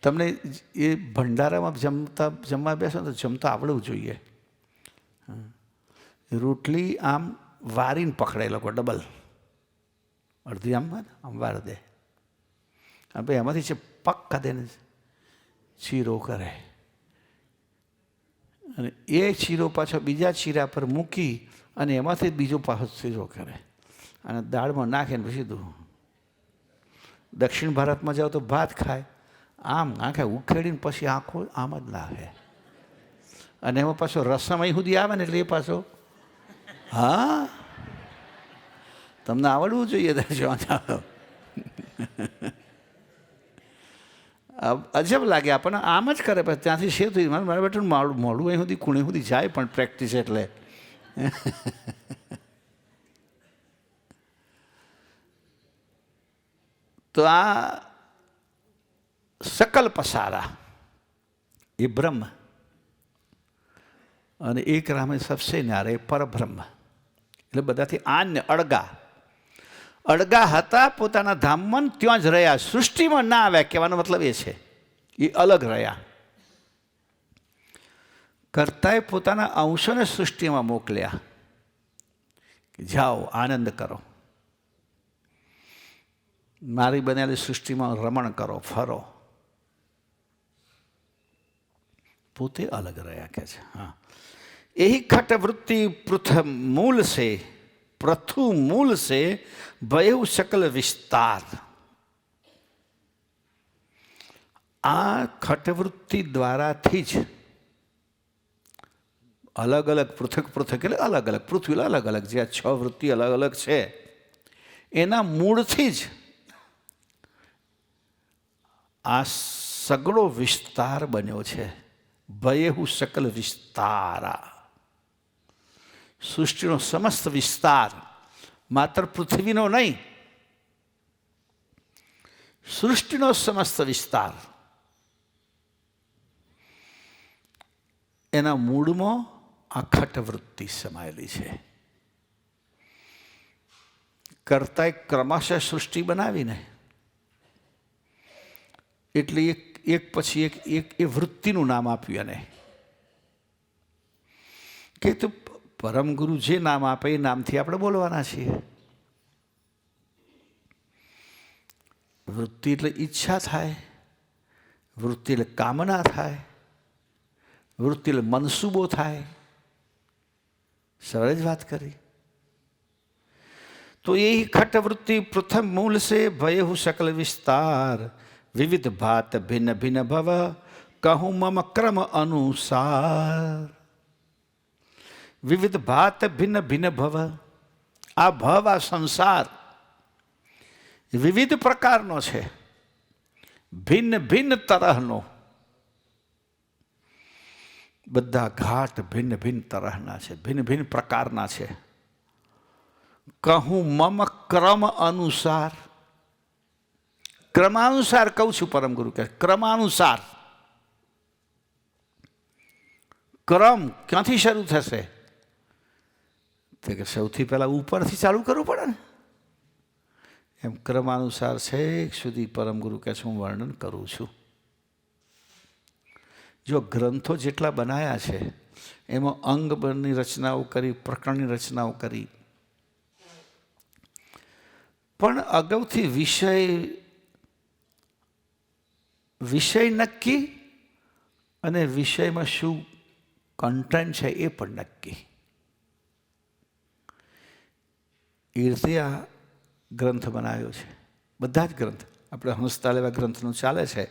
તમને એ ભંડારામાં જમવા બેસો તો જમતા આવડવું જોઈએ. રોટલી આમ વારીને પકડે લોકો, ડબલ, અડધી આમ વાર દે, ભાઈ એમાંથી છે પક્કા દે ચીરો કરે, અને એ ચીરો પાછો બીજા ચીરા પર મૂકી અને એમાંથી બીજો પાછો ચીરો કરે અને દાળમાં નાખે ને પછી દઉં. દક્ષિણ ભારતમાં જાઓ તો ભાત ખાય, આમ આંખે ઉખેડીને પછી આંખો આમ જ નાખે, અને એમાં પાછો રસમ અહીં સુધી આવે ને એટલે એ પાછો. હા, તમને આવડવું જોઈએ. અજબ લાગે આપણને, આમ જ કરે. પછી ત્યાંથી શેર થઈ મારા બેઠું મોડું અહીં સુધી ખૂણે સુધી જાય, પણ પ્રેક્ટિસ એટલે. તો આ સકલ પસારા એ બ્રહ્મ, અને એક રામે સબસે ન્યારે પરબ્રહ્મ. એટલે બધાથી આન્ય અળગા હતા પોતાના ધામમાં, ત્યાં જ રહ્યા, સૃષ્ટિમાં ના આવ્યા. કહેવાનો મતલબ એ છે, એ અલગ રહ્યા. કર્તાએ પોતાના અંશોને સૃષ્ટિમાં મોકલ્યા કે જાઓ આનંદ કરો, મારી બનેલી સૃષ્ટિમાં રમણ કરો, ફરો. પોતે અલગ રહ્યા કે છે. હા, यही खट वृत्ति प्रथु मूल से भयु सकल विस्तार. આ ખટવૃત્તિ દ્વારાથી જ અલગ અલગ પૃથક એટલે અલગ અલગ, પૃથ્વી અલગ અલગ, જે આ 6 વૃત્તિ અલગ અલગ છે એના મૂળથી જ આ સગળો વિસ્તાર બન્યો છે. ભયેહુ સકલ વિસ્તારા, સૃષ્ટિનો સમસ્ત વિસ્તાર, માત્ર પૃથ્વીનો નહીં, સૃષ્ટિનો સમસ્ત વિસ્તાર. એના મૂળમાં આ ખટવૃત્તિ સમાયેલી છે. કર્તાએ ક્રમશઃ સૃષ્ટિ બનાવીને, એટલે એક પછી એક એ વૃત્તિનું નામ આપ્યું એને, કે તો પરમ ગુરુ જે નામ આપે એ નામથી આપણે બોલવાના છીએ. વૃત્તિ એટલે ઈચ્છા થાય, વૃત્તિ એટલે કામના થાય, વૃત્તિ એટલે મનસૂબો થાય, સરળ જ વાત કરી. તો એ ખટ વૃત્તિ પ્રથમ મૂળ સે ભયહુ સકલ વિસ્તાર, વિવિધ ભાત ભિન્ન ભિન્ન ભવ, કહું મમ ક્રમ અનુસાર. વિવિધ ભાત ભિન્ન ભિન્ન ભવ, આ ભવ આ સંસાર વિવિધ પ્રકારનો છે, ભિન્ન ભિન્ન તરહનો. બધા ઘાટ ભિન્ન ભિન્ન તરહના છે, ભિન્ન ભિન્ન પ્રકારના છે. કહું મમ ક્રમ અનુસાર, ક્રમાનુસાર કહું છું. પરમ ગુરુ કહે ક્રમાનુસાર. ક્રમ ક્યાંથી શરૂ થશે? તો કે સૌથી પહેલા ઉપરથી ચાલુ કરવું પડે ને. એમ ક્રમાનુસાર છેક સુધી પરમ ગુરુ કહે છે હું વર્ણન કરું છું. જો ગ્રંથો જેટલા બનાયા છે એમાં અંગની રચનાઓ કરી, પ્રકરણની રચનાઓ કરી, પણ અગાઉથી વિષય નક્કી અને વિષયમાં શું કન્ટેન્ટ છે એ પણ નક્કી. એ રીતે આ ગ્રંથ બનાવ્યો છે. બધા જ ગ્રંથ આપણે હંસતા લેવા ગ્રંથનું ચાલે છે.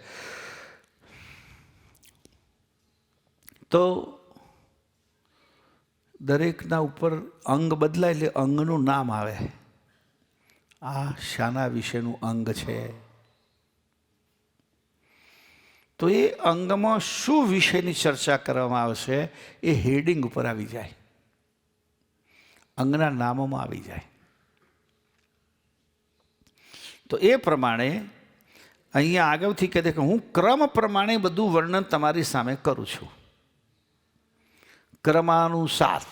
તો દરેકના ઉપર અંગ બદલાય એટલે અંગનું નામ આવે. આ શાના વિશેનું અંગ છે? તો એ અંગમાં શું વિષયની ચર્ચા કરવામાં આવશે એ હેડિંગ ઉપર આવી જાય, અંગના નામોમાં આવી જાય. તો એ પ્રમાણે અહીંયા આગળથી કહે છે કે હું ક્રમ પ્રમાણે બધું વર્ણન તમારી સામે કરું છું, ક્રમાનુસાર.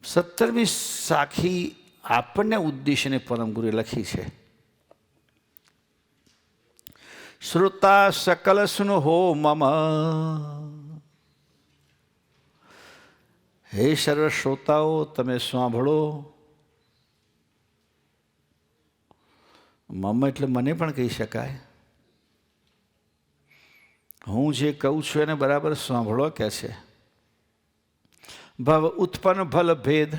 સત્તરમી સાખી આપણને ઉદ્દેશને પરમ ગુરુએ લખી છે. શ્રોતા સકલ સુનો હો મમ, હે સર્વ શ્રોતાઓ તમે સાંભળો. મમ એટલે મને પણ કહી શકાય. હું જે કહું છું એને બરાબર સાંભળો કે છે. ભવ ઉત્પન્ન ભલ ભેદ,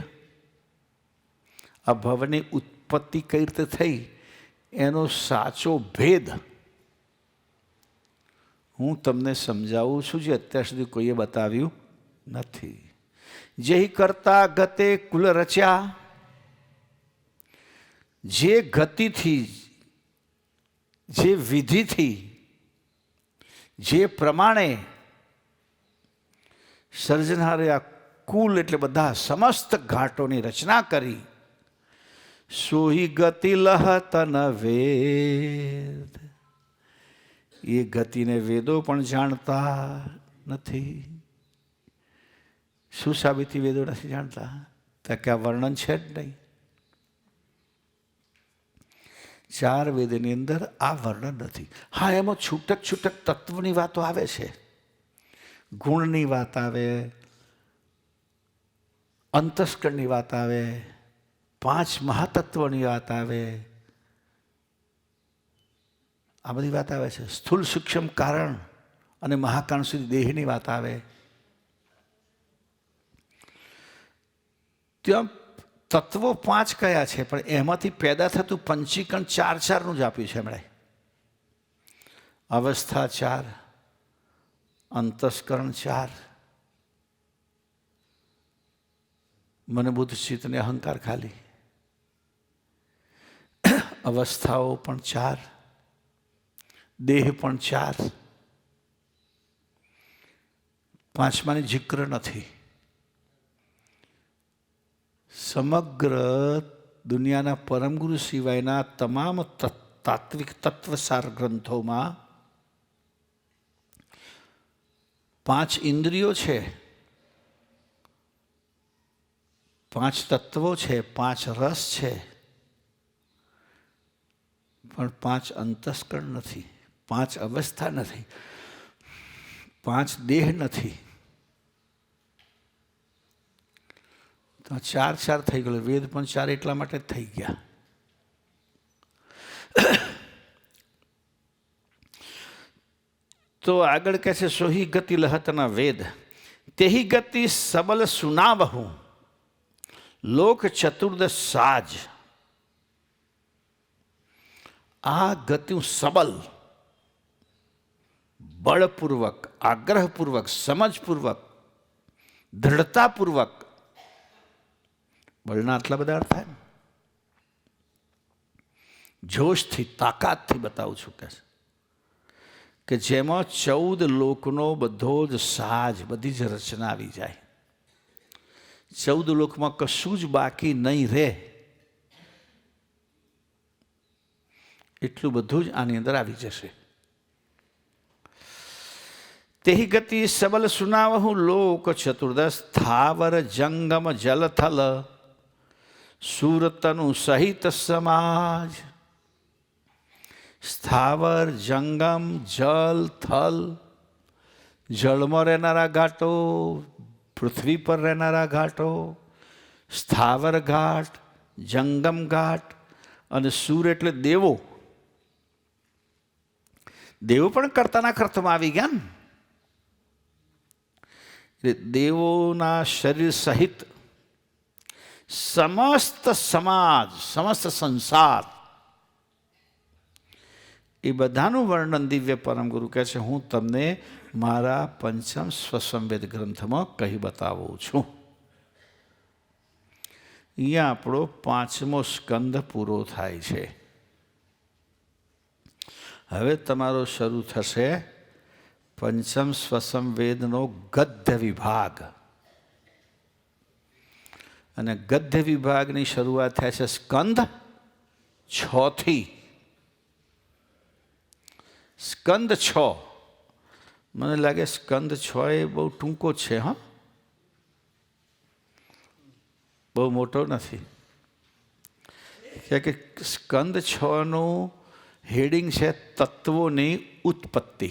આ ભવની ઉત્પત્તિ કઈ રીતે થઈ એનો સાચો ભેદ હું તમને સમજાવું છું, જે અત્યાર સુધી કોઈએ બતાવ્યું નથી. જે કરતા ગતે કુલ રચ્યા, જે ગતિથી, જે વિધિથી, જે પ્રમાણે સર્જનારે આ કુલ એટલે બધા સમસ્ત ઘાટોની રચના કરી, સોહી ગતિ લહતન વેદ, એ ગતિને વેદો પણ જાણતા નથી. શું સાબિતી વેદો નથી જાણતા? તો કે આ વર્ણન છે જ નહીં. 4 વેદની અંદર આ વર્ણન નથી. હા, એમાં છૂટક છૂટક તત્વની વાતો આવે છે, ગુણની વાત આવે, અંતસ્કરણની વાત આવે, 5 મહાતત્વની વાત આવે, આ બધી વાત આવે છે. સ્થૂલ સૂક્ષ્મ કારણ અને મહાકારણ સુધી દેહની વાત આવે. ત્યાં તત્વો 5 કયા છે, પણ એમાંથી પેદા થતું પંચીકરણ 4 જ આપ્યું છે એમણે. અવસ્થા 4, અંતસ્કરણ 4, મનબુદ્ધ ચિત્ત ને અહંકાર ખાલી. અવસ્થાઓ પણ 4, દેહ પણ 4, 5માની જિક્ર નથી. સમગ્ર દુનિયાના પરમગુરુ સિવાયના તમામ તાત્વિક તત્વસાર ગ્રંથોમાં 5 ઇન્દ્રિયો છે, 5 તત્વો છે, 5 રસ છે, પણ 5 અંતસ્કરણ નથી, 5 અવસ્થા નથી, 5 દેહ નથી. તો 4 થઈ ગયો. વેદ પણ 4 એટલા માટે જ થઈ ગયા. તો આગળ કહે છે સોહી ગતિ લહતના વેદ તેહી ગતિ સબલ સુનાવહું લોક ચતુર્દશ સાજ. આ ગતિ સબલ, બળપૂર્વક, આગ્રહપૂર્વક, સમજપૂર્વક, દૃઢતાપૂર્વક, બળના આટલા બધા અર્થ થાય ને, જોશથી, તાકાતથી બતાવું છું કે જેમાં 14 લોકનો બધો જ સાજ, બધી જ રચના આવી જાય. 14 લોકમાં કશું જ બાકી નહીં રહે, એટલું બધું જ આની અંદર આવી જશે. તેહી ગતિ સબલ સુનાવહું લોક ચતુર્દશ સ્થાવર જંગમ જલથલ સુરતનું સહિત સમાજ. સ્થાવર, જંગમ, જલ, થલ, જળમાં રહેનારા ઘાટો, પૃથ્વી પર રહેનારા ઘાટો, સ્થાવર ઘાટ, જંગમ ઘાટ અને સૂર એટલે દેવો. દેવો પણ કર્તાના અર્થમાં આવી ગયા ને. એટલે દેવોના શરીર સહિત સમસ્ત સમાજ, સમસ્ત સંસાર, એ બધાનું વર્ણન દિવ્ય પરમગુરુ કહે છે હું તમને મારા પંચમ સ્વસંવેદ ગ્રંથમાં કહી બતાવું છું. અહીંયા આપણો 5મો સ્કંદ પૂરો થાય છે. હવે તમારો શરૂ થશે પંચમ સ્વસંવેદનો ગદ્ય વિભાગ. અને ગદ્ય વિભાગની શરૂઆત થાય છે સ્કંદ 6 થી. સ્કંદ 6, મને લાગે સ્કંદ 6 એ બહુ ટૂંકો છે. હા, બહુ મોટો નથી. કે સ્કંદ 6નું હેડિંગ છે તત્વોની ઉત્પત્તિ.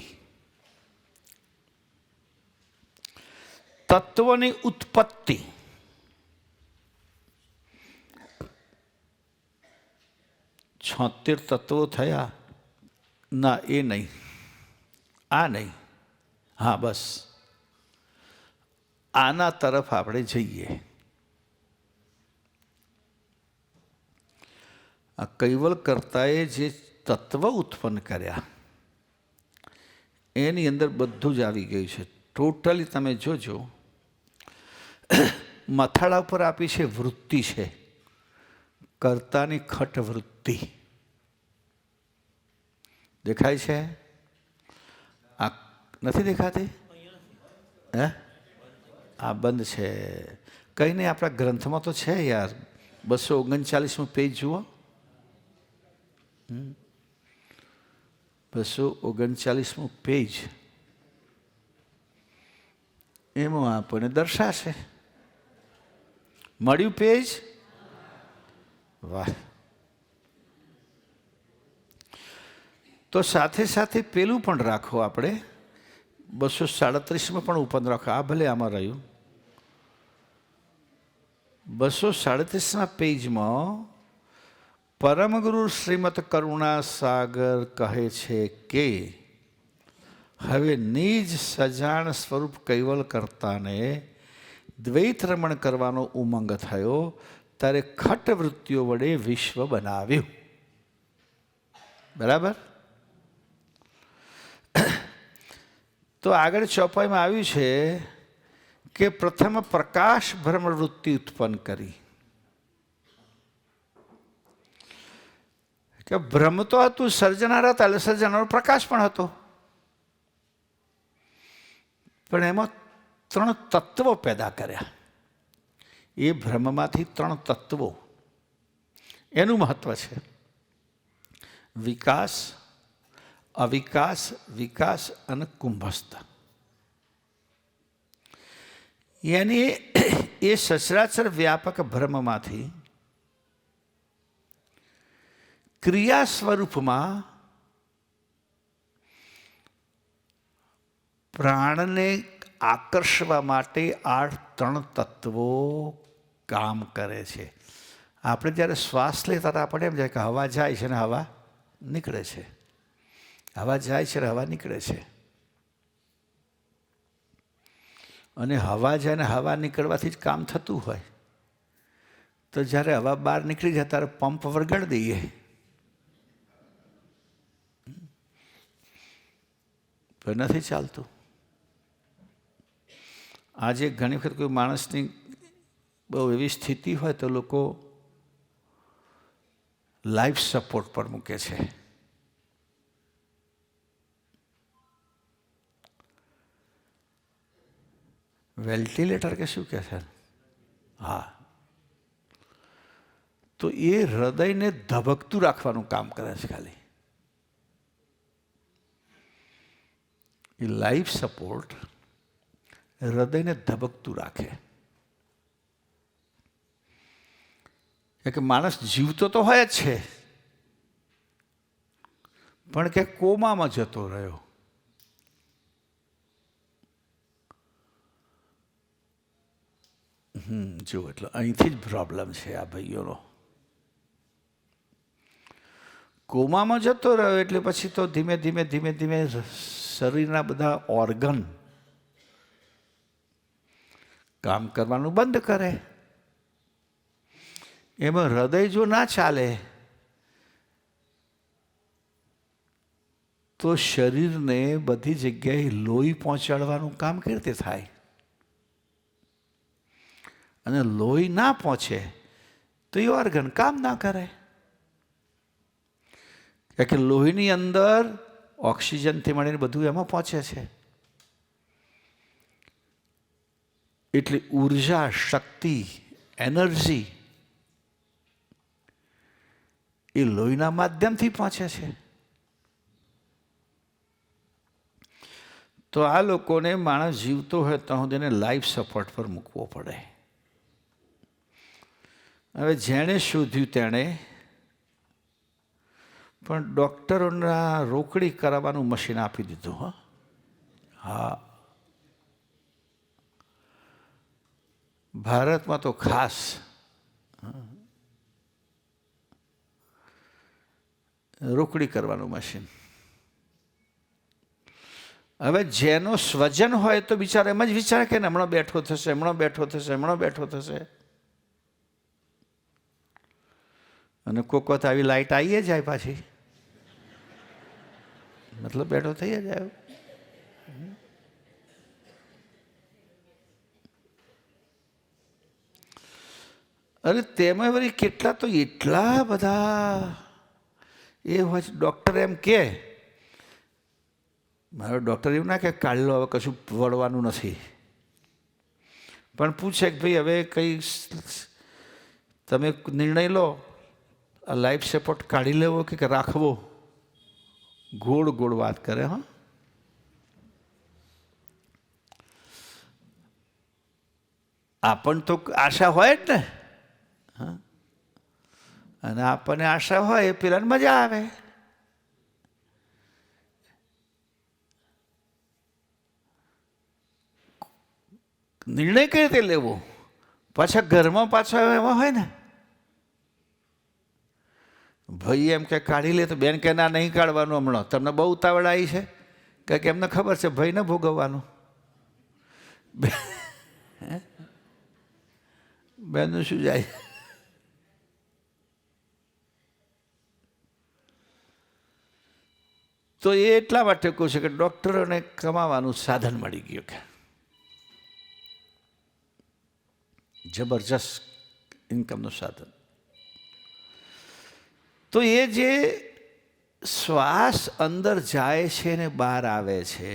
તત્વોની ઉત્પત્તિ. છોતેર તત્વો થયા ના, એ નહીં, આ નહીં. હા, બસ આના તરફ આપણે જઈએ. આ કૈવલ કર્તાએ જે તત્વ ઉત્પન્ન કર્યા એની અંદર બધું જ આવી ગયું છે. ટોટલી તમે જોજો, મથાળા ઉપર આપી છે વૃત્તિ છે, કર્તાની ખટ વૃત્તિ દેખાય છે. આ નથી દેખાતી? હે, આ બંધ છે. કંઈ નહીં, આપણા ગ્રંથમાં તો છે યાર. 239મું પેજ જુઓ. 239મું પેજ, એમાં આપણને દર્શાશે. મળ્યું પેજ? વાહ. તો સાથે સાથે પેલું પણ રાખો આપણે, 237માં પણ ઉપર રાખો. આ ભલે આમાં રહ્યું. 237ના પેજમાં પરમગુરુ શ્રીમદ કરુણા સાગર કહે છે કે હવે નિજ સજાણ સ્વરૂપ કૈવલ કર્તાને દ્વૈત રમણ કરવાનો ઉમંગ થયો, ત્યારે ખટ વૃત્તિઓ વડે વિશ્વ બનાવ્યું. બરાબર? તો આગળ ચોપાઈમાં આવ્યું છે કે પ્રથમ પ્રકાશ ભ્રમવૃત્તિ ઉત્પન્ન કરી. કે ભ્રમ તો હતું, સર્જનાર હતા, એટલે સર્જનારો પ્રકાશ પણ હતો. પણ એમાં 3 તત્વો પેદા કર્યા. એ ભ્રમમાંથી 3 તત્વો, એનું મહત્વ છે. વિકાસ, અવિકાસ, વિકાસ અને કુંભસ્થ. યાની એ સચરાચર વ્યાપક ભ્રમમાંથી ક્રિયા સ્વરૂપમાં પ્રાણને આકર્ષવા માટે આ 3 તત્વો કામ કરે છે. આપણે જ્યારે શ્વાસ લેતા હતા આપણે એમ જાય કે હવા જાય છે ને હવા નીકળે છે, હવા જાય છે ને હવા નીકળે છે. અને હવા જાય ને હવા નીકળવાથી જ કામ થતું હોય, તો જ્યારે હવા બહાર નીકળી જાય ત્યારે પંપ વળગાડી દઈએ. તો નથી ચાલતું. આજે ઘણી વખત કોઈ માણસની બહુ એવી સ્થિતિ હોય તો લોકો લાઈફ સપોર્ટ પર મૂકે છે. વેન્ટિલેટર કે શું કહે છે? હા. તો એ હૃદયને ધબકતું રાખવાનું કામ કરે છે ખાલી. એ લાઈફ સપોર્ટ હૃદયને ધબકતું રાખે. કે માણસ જીવતો તો હોય જ છે, પણ કે કોમામાં જતો રહ્યો. જો એટલે અહીંથી જ પ્રોબ્લેમ છે આ ભાઈઓનો. કોમામાં જતો રહ્યો એટલે પછી તો ધીમે ધીમે ધીમે ધીમે શરીરના બધા ઓર્ગન કામ કરવાનું બંધ કરે. એમાં હૃદય જો ના ચાલે તો શરીરને બધી જગ્યાએ લોહી પહોંચાડવાનું કામ કેવી રીતે થાય? અને લોહી ના પહોંચે તો એ ઓર્ગન કામ ના કરે. કારણ કે લોહીની અંદર ઓક્સિજનથી મળીને બધું એમાં પહોંચે છે. એટલે ઉર્જા, શક્તિ, એનર્જી એ લોહીના માધ્યમથી પહોંચે છે. તો આ લોકોને માણસ જીવતો હોય તો એને લાઈફ સપોર્ટ પર મૂકવો પડે. હવે જેણે શોધ્યું તેણે પણ ડૉક્ટરોના રોકડી કરાવવાનું મશીન આપી દીધું. હા, ભારતમાં તો ખાસ રોકડી કરવાનું મશીન. હવે જેનો સ્વજન હોય તો બિચારા એમ જ વિચારે કે હમણાં બેઠો થશે, હમણાં બેઠો થશે, હમણાં બેઠો થશે. અને કોક વખત આવી લાઈટ આવી જાય પાછી, મતલબ બેઠો થઈ જાય. અરે તેમાં વળી કેટલા તો એટલા બધા એ હોય છે. ડૉક્ટર એમ કે, મારો ડૉક્ટર એવું ના કે કાઢી લો, હવે કશું વળવાનું નથી, પણ પૂછે કે ભાઈ હવે કંઈ તમે નિર્ણય લો, આ લાઈફ સપોર્ટ કાઢી લેવો કે રાખવો. ગોળ ગોળ વાત કરે. હા, આપણને તો આશા હોય જ ને. હા, અને આપણને આશા હોય પેલાને મજા આવે. નિર્ણય કઈ રીતે લેવો? પાછા ઘરમાં પાછા એમાં હોય ને, ભાઈ એમ કે કાઢી લે તો બેન કે ના નહીં કાઢવાનું, હમણાં તમને બહુ ઉતાવળ આવી છે. કારણ કે એમને ખબર છે ભાઈને ભોગવવાનું. બેનનું શું જાય? તો એ એટલા માટે કહું છે કે ડૉક્ટરોને કમાવાનું સાધન મળી ગયું કે જબરજસ્ત ઇન્કમનું સાધન. તો એ જે શ્વાસ અંદર જાય છે ને બહાર આવે છે,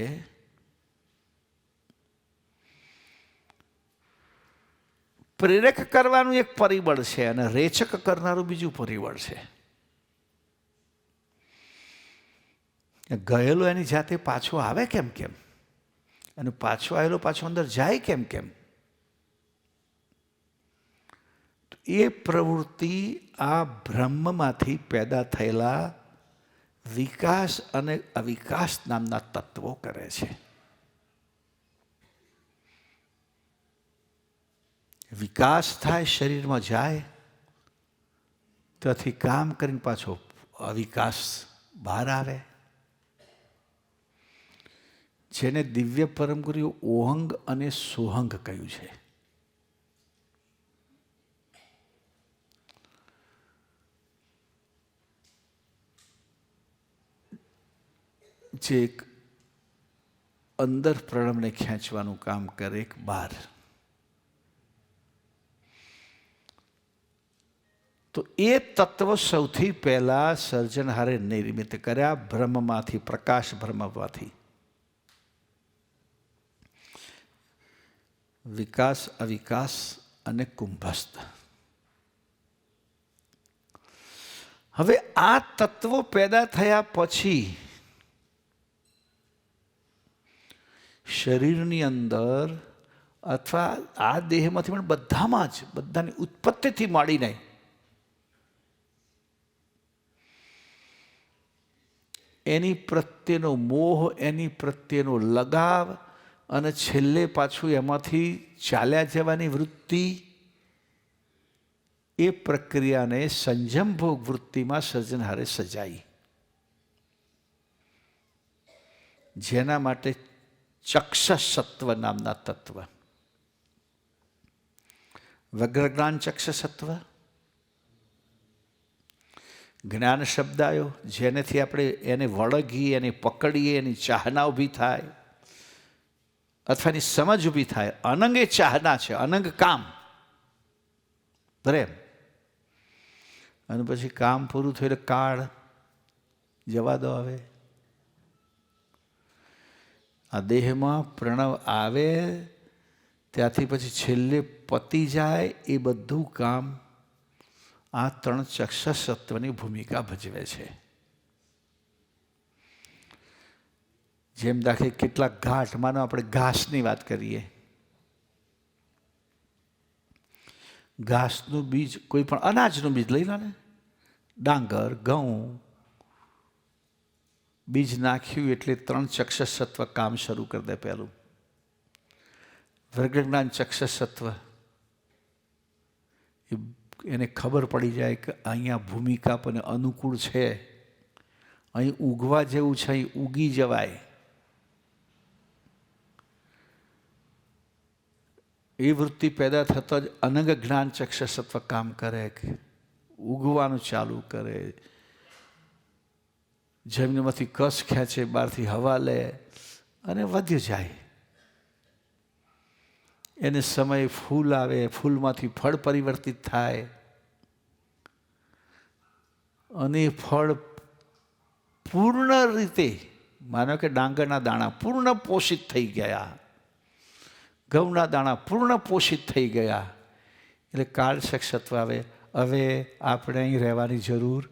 પ્રેરક કરવાનું એક પરિબળ છે અને રેચક કરનારું બીજું પરિબળ છે. ગયેલો એની જાતે પાછો આવે કેમ કેમ, અને પાછો આવેલો પાછો અંદર જાય કેમ કેમ. એ પ્રવૃત્તિ આ બ્રહ્મમાંથી પેદા થયેલા વિકાસ અને અવિકાસ નામના તત્વો કરે છે. વિકાસ થાય, શરીરમાં જાય, ત્યાંથી કામ કરીને પાછો અવિકાસ બહાર આવે. જેને દિવ્ય પરમ ગુરુએ ઓહંગ અને સોહંગ કહ્યું છે. જે એક અંદર પ્રણવને ખેંચવાનું કામ કરે, એક બહાર. તો એ તત્વ સૌથી પહેલા સર્જનહારે નિર્મિત કર્યા બ્રહ્મમાંથી, પ્રકાશ બ્રહ્મમાંથી. વિકાસ, અવિકાસ અને કુંભસ્થ. હવે આ તત્વો પેદા થયા પછી શરીરની અંદર અથવા આ દેહમાંથી પણ બધામાં જ, બધાની ઉત્પત્તિથી માંડીને એની પ્રત્યેનો મોહ, એની પ્રત્યેનો લગાવ અને છેલ્લે પાછું એમાંથી ચાલ્યા જવાની વૃત્તિ, એ પ્રક્રિયાને સંજમ ભોગ વૃત્તિમાં સર્જનહારે સજાઈ, જેના માટે ચક્ષસત્વ નામના તત્વ, વગ્રજ્ઞાન ચક્ષસત્વ, જ્ઞાન શબ્દ આવ્યો, જેનેથી આપણે એને વળગીએ, એને પકડીએ, એની ચાહના ઊભી થાય અથવા એની સમજ ઊભી થાય. અનંગ એ ચાહના છે, અનંગ કામ, પ્રેમ. અને પછી કામ પૂરું થયું એટલે કાળ જવા દો. હવે આ દેહમાં પ્રણવ આવે ત્યાંથી પછી છેલ્લે પતી જાય, એ બધું કામ આ ત્રણ ચક્ષસત્વની ભૂમિકા ભજવે છે. જેમ દાખલે કેટલાક ઘાટ, માનો આપણે ઘાસની વાત કરીએ, ઘાસનું બીજ, કોઈ પણ અનાજનું બીજ લઈ લો ને, ડાંગર, ઘઉં, બીજ નાખ્યું એટલે ત્રણ ચક્ષસત્વ કામ શરૂ કરી દે. પહેલું વગ્રજ્ઞાન ચક્ષસત્વ, એને ખબર પડી જાય કે અહીંયા ભૂમિકા પણ અનુકૂળ છે, અહીં ઉગવા જેવું છે, અહીં ઉગી જવાય. એ વૃત્તિ પેદા થતાં જ અનંગ જ્ઞાન ચક્ષસત્વ કામ કરે, ઉગવાનું ચાલુ કરે, જમીનમાંથી કસ ખેંચે, બહારથી હવા લે અને વધી જાય. એને સમયે ફૂલ આવે, ફૂલમાંથી ફળ પરિવર્તિત થાય અને ફળ પૂર્ણ રીતે, માનો કે ડાંગરના દાણા પૂર્ણ પોષિત થઈ ગયા, ઘઉંના દાણા પૂર્ણ પોષિત થઈ ગયા, એટલે કાળચક્ષસત્વ આવે. હવે આપણે અહીં રહેવાની જરૂર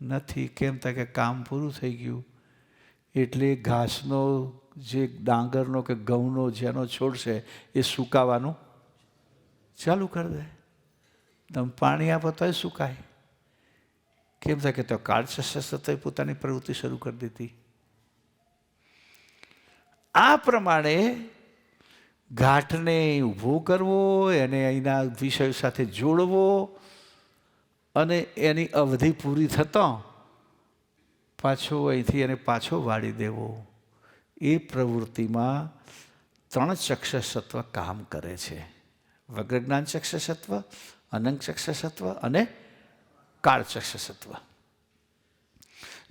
નથી. કેમ થાય કે કામ પૂરું થઈ ગયું. એટલે ઘાસનો જે ડાંગરનો કે ઘઉંનો જેનો છોડ છે એ સુકાવાનું ચાલુ કરી દે. તમે પાણી આપો તો સુકાય. કેમ થાય કે તો કાળચક્ષસત્વએ પોતાની પ્રવૃત્તિ શરૂ કરી દીધી. આ પ્રમાણે ઘાટને ઊભો કરવો, એને અહીંના વિષયો સાથે જોડવો અને એની અવધિ પૂરી થતાં પાછો અહીંથી એને પાછો વાળી દેવો, એ પ્રવૃત્તિમાં ત્રણ ચક્ષસત્વ કામ કરે છે. વગ્રજ્ઞાન ચક્ષસત્વ, અનંગ ચક્ષસત્વ અને કાળચક્ષસત્વ.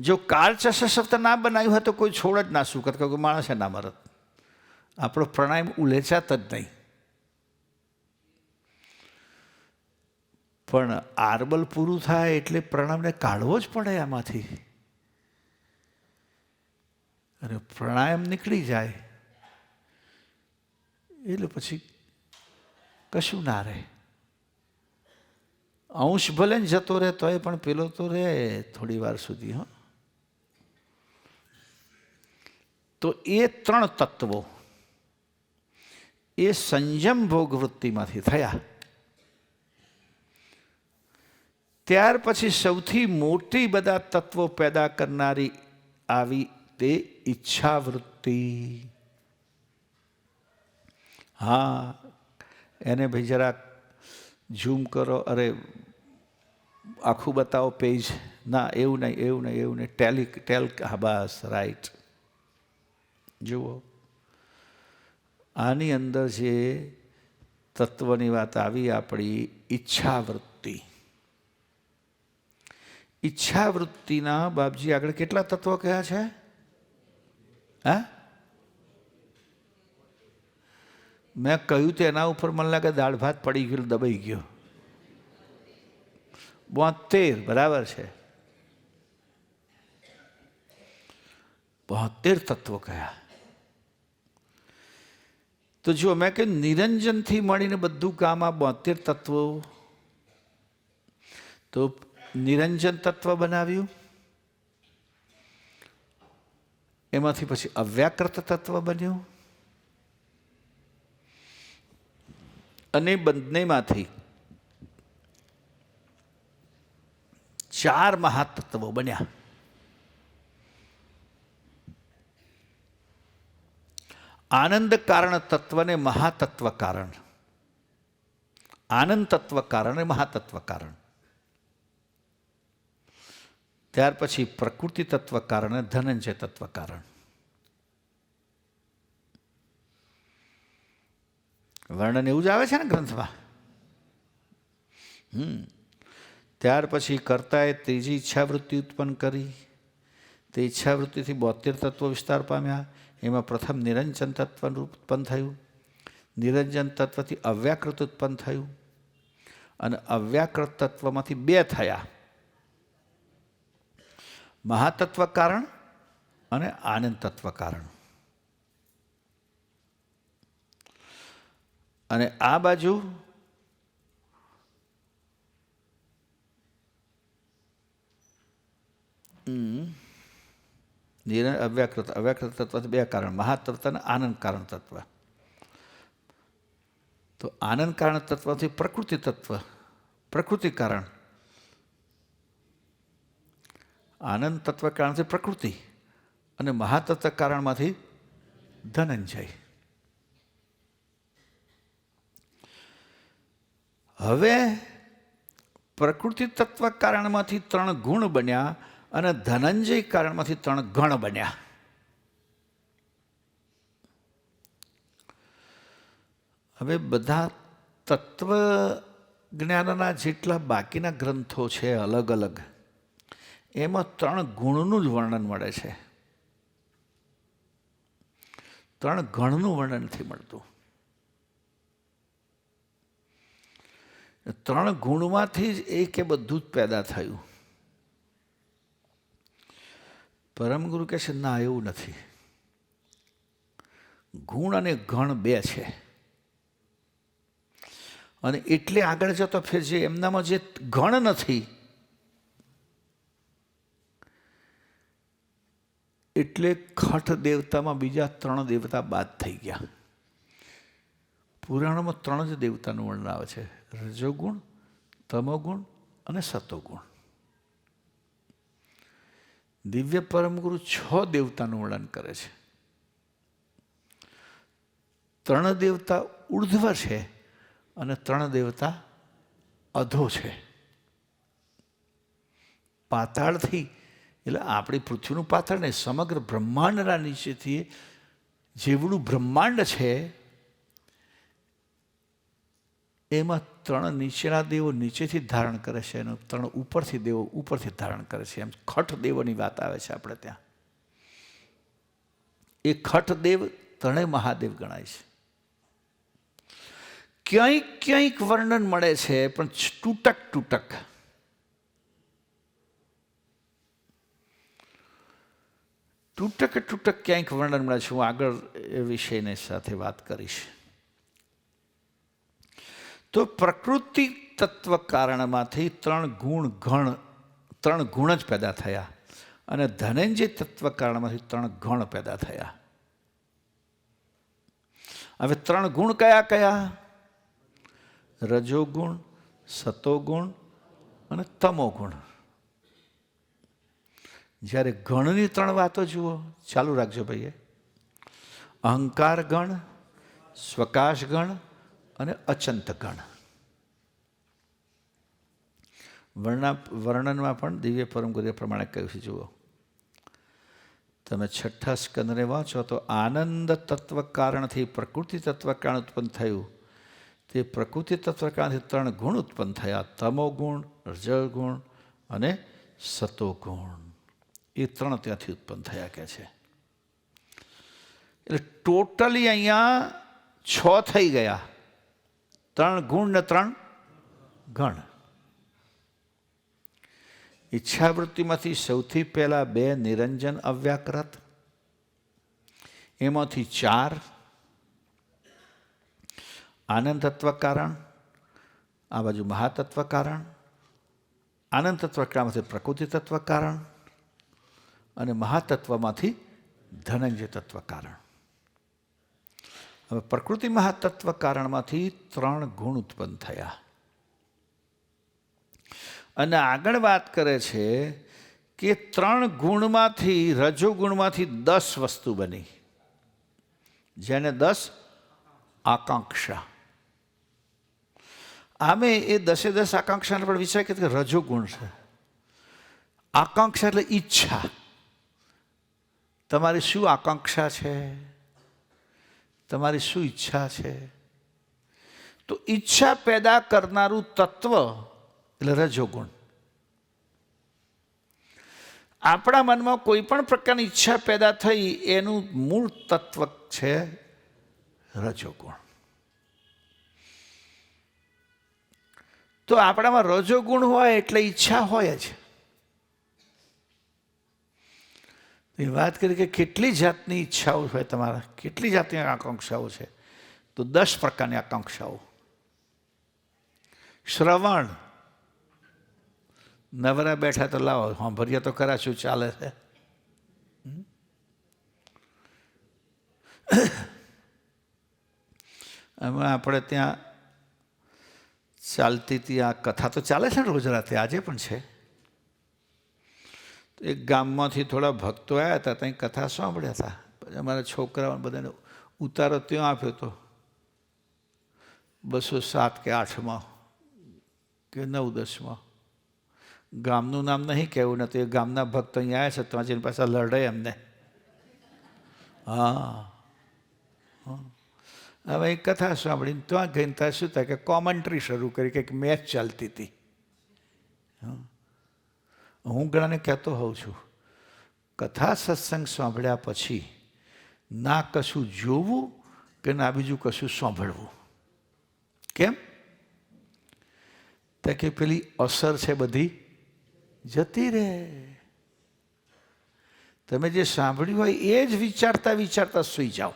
જો કાળચક્ષસત્વ ના બનાવ્યું હોય તો કોઈ છોડ જ ના સુકત, કોઈ માણસે ના મરત. આપણો પ્રાણાયામ ઉલેચાત જ નહીં. પણ આરબલ પૂરું થાય એટલે પ્રણામને કાઢવો જ પડે આમાંથી. અને પ્રાણાયામ નીકળી જાય એટલે પછી કશું ના રહે. અંશ ભલે ને જતો રહે તોય પણ પેલો તો રહે થોડી વાર સુધી. હા, તો એ ત્રણ તત્વો એ સંયમ ભોગ વૃત્તિમાંથી થયા. ત્યાર પછી સૌથી મોટી બધા તત્વો પેદા કરનારી આવી તે ઈચ્છા વૃત્તિ. હા, એને ભાઈ જરાક ઝૂમ કરો. અરે આખું બતાવો પેજ. ના, એવું નહીં, એવું નહીં, એવું નહીં. ટેલ, હા બસ રાઈટ. જુઓ, આની અંદર જે તત્વની વાત આવી આપણી ઈચ્છાવૃત્તિ. ઈચ્છાવૃત્તિના બાપજી આગળ કેટલા તત્વો કયા છે? હા, મેં કહ્યું તો એના ઉપર મને લાગે દાળ ભાત પડી ગયું, દબાઈ ગયો. 72 બરાબર છે. 72 તત્વો કયા? તો જો મેં કહ્યું નિરંજનથી મળીને બધું કામ આ 72 તત્વો, તો નિરંજન તત્વ બનાવ્યું, એમાંથી પછી અવ્યાકૃત તત્વ બન્યું, અને બંનેમાંથી 4 મહાતત્વો બન્યા. આનંદ કારણ તત્વને મહાતત્વ કારણ, આનંદ તત્વ કારણ અને મહાતત્વ કારણ. ત્યાર પછી પ્રકૃતિ તત્વ કારણ અને ધનંજય તત્વ કારણ. વર્ણન એવું જ આવે છે ને ગ્રંથમાં. ત્યાર પછી કર્તાએ ત્રીજી ઈચ્છાવૃત્તિ ઉત્પન્ન કરી. તે ઈચ્છાવૃત્તિથી 72 તત્વો વિસ્તાર પામ્યા. એમાં પ્રથમ નિરંજન તત્વ ઉત્પન્ન થયું. નિરંજન તત્વથી અવ્યાકૃત ઉત્પન્ન થયું, અને અવ્યાકૃત તત્વમાંથી 2 થયા, મહાતત્વ કારણ અને આનંદ તત્વ કારણ. અને આ બાજુ અવ્યાકૃત તત્વથી 2 કારણ, મહાતત્વ અને આનંદ કારણ તત્વ. તો આનંદ કારણ તત્વથી પ્રકૃતિ તત્વ, પ્રકૃતિ કારણ, આનંદ તત્વ કારણથી પ્રકૃતિ, અને મહાતત્વ કારણમાંથી ધનંજય. હવે પ્રકૃતિ તત્વ કારણમાંથી 3 ગુણ બન્યા, અને ધનંજય કારણમાંથી 3 ગણ બન્યા. હવે બધા તત્વ જ્ઞાનના જેટલા બાકીના ગ્રંથો છે અલગ અલગ, એમાં 3 ગુણનું જ વર્ણન મળે છે, 3 ગણનું વર્ણન નથી મળતું. 3 ગુણમાંથી જ એક એ બધું જ પેદા થયું. પરમગુરુ કહે છે ના, એવું નથી. ગુણ અને ગણ 2 છે. અને એટલે આગળ જતો ફેર જે એમનામાં જે ગણ નથી, એટલે ખઠ દેવતામાં બીજા 3 દેવતા બાદ થઈ ગયા. પુરાણોમાં 3 જ દેવતાનું વર્ણન આવે છે: રજોગુણ, તમોગુણ અને સતોગુણ. દિવ્ય પરમગુરુ 6 દેવતાનું વર્ણન કરે છે. 3 દેવતા ઉર્ધ્વ છે અને 3 દેવતા અધો છે. પાતાળથી, એટલે આપણી પૃથ્વીનું પાતાળ ને, સમગ્ર બ્રહ્માંડના નીચેથી જેવડું બ્રહ્માંડ છે એમાં 3 નીચેના દેવો નીચેથી ધારણ કરે છે અને 3 ઉપરથી દેવો ઉપરથી ધારણ કરે છે. એમ ખઠ દેવોની વાત આવે છે આપણે ત્યાં. એ ખઠ દેવ 3 મહાદેવ ગણાય છે. ક્યાંક ક્યાંક વર્ણન મળે છે, પણ તૂટક તૂટક. તૂટક તૂટક ક્યાંક વર્ણન મળે છે. હું આગળ એ વિષયની સાથે વાત કરીશ. તો પ્રકૃતિ તત્વ કારણમાંથી 3 ગુણ જ પેદા થયા, અને ધનંજય તત્વ કારણમાંથી 3 ગણ પેદા થયા. હવે 3 ગુણ કયા કયા? રજોગુણ, સતોગુણ અને તમોગુણ. જ્યારે ગણની 3 વાતો જુઓ, ચાલુ રાખજો ભાઈ. અહંકાર ગણ, સ્વકાશ ગણ અને અચંત ગણ. વર્ણનમાં પણ દિવ્ય પરમગુરુએ પ્રમાણે કહ્યું છે. જુઓ, તમે છઠ્ઠા સ્કંદને વાંચો તો આનંદ તત્વ કારણથી પ્રકૃતિ તત્વ કારણ ઉત્પન્ન થયું. તે પ્રકૃતિ તત્વ કારણથી 3 ગુણ ઉત્પન્ન થયા: તમોગુણ, રજોગુણ અને સતોગુણ. એ 3 ત્યાંથી ઉત્પન્ન થયા કે છે. એટલે ટોટલી અહીંયા 6 થઈ ગયા. 3 ગુણ ને 3 ગણ. ઈચ્છાવૃત્તિમાંથી સૌથી પહેલા 2 નિરંજન અવ્યાકૃત, એમાંથી 4 આનંદ તત્વ કારણ, આ બાજુ મહાતત્વ કારણ, આનંદ તત્વ કારણમાંથી પ્રકૃતિ તત્વ કારણ અને મહાતત્વમાંથી ધનંજય તત્વ કારણ. હવે પ્રકૃતિ મહાતત્વ કારણમાંથી 3 ગુણ ઉત્પન્ન થયા. અને આગળ વાત કરે છે કે 3 ગુણમાંથી, રજોગુણમાંથી 10 વસ્તુ બની, જેને 10 આકાંક્ષા. આમે એ 10 આકાંક્ષાને પણ વિચાર કે રજોગુણ છે. આકાંક્ષા એટલે ઈચ્છા. તમારી શું આકાંક્ષા છે? તમારી શું ઈચ્છા છે? તો ઈચ્છા પેદા કરનારું તત્વ એટલે રજોગુણ. આપણા મનમાં કોઈ પણ પ્રકારની ઈચ્છા પેદા થઈ એનું મૂળ તત્વ છે રજોગુણ. તો આપણામાં રજોગુણ હોય એટલે ઈચ્છા હોય જ. એ વાત કરી કે કેટલી જાતની ઈચ્છાઓ હોય તમારા, કેટલી જાતની આકાંક્ષાઓ છે? તો 10 પ્રકારની આકાંક્ષાઓ. શ્રવણ, નવરા બેઠા તો લાવો સાંભળીએ તો ખરા શું ચાલે છે. હમણાં આપણે ત્યાં ચાલતી હતી આ કથા, તો ચાલે છે ને રોજ રાતે, આજે પણ છે. એક ગામમાંથી થોડા ભક્તો આવ્યા હતા, ત્યાં કથા સાંભળ્યા હતા. પછી અમારા છોકરાઓને બધાને ઉતારો ત્યાં આપ્યો હતો 207 કે 8માં કે 9-10માં. ગામનું નામ નહીં કહેવું નથી, એ ગામના ભક્ત અહીંયા આવ્યા છે, ત્યાં જઈને પાછા લડે એમને. હા, હવે એ કથા સાંભળીને ત્યાં ગઈને ત્યાં શું થાય કે કોમેન્ટ્રી શરૂ કરી, કંઈક મેચ ચાલતી હતી. હું ઘણાને કહેતો હોઉં છું, કથા સત્સંગ સાંભળ્યા પછી ના કશું જોવું કે ના બીજું કશું સાંભળવું. કેમ? તો કે પેલી અસર છે બધી જતી રહે. તમે જે સાંભળ્યું હોય એ જ વિચારતા વિચારતા સૂઈ જાઓ.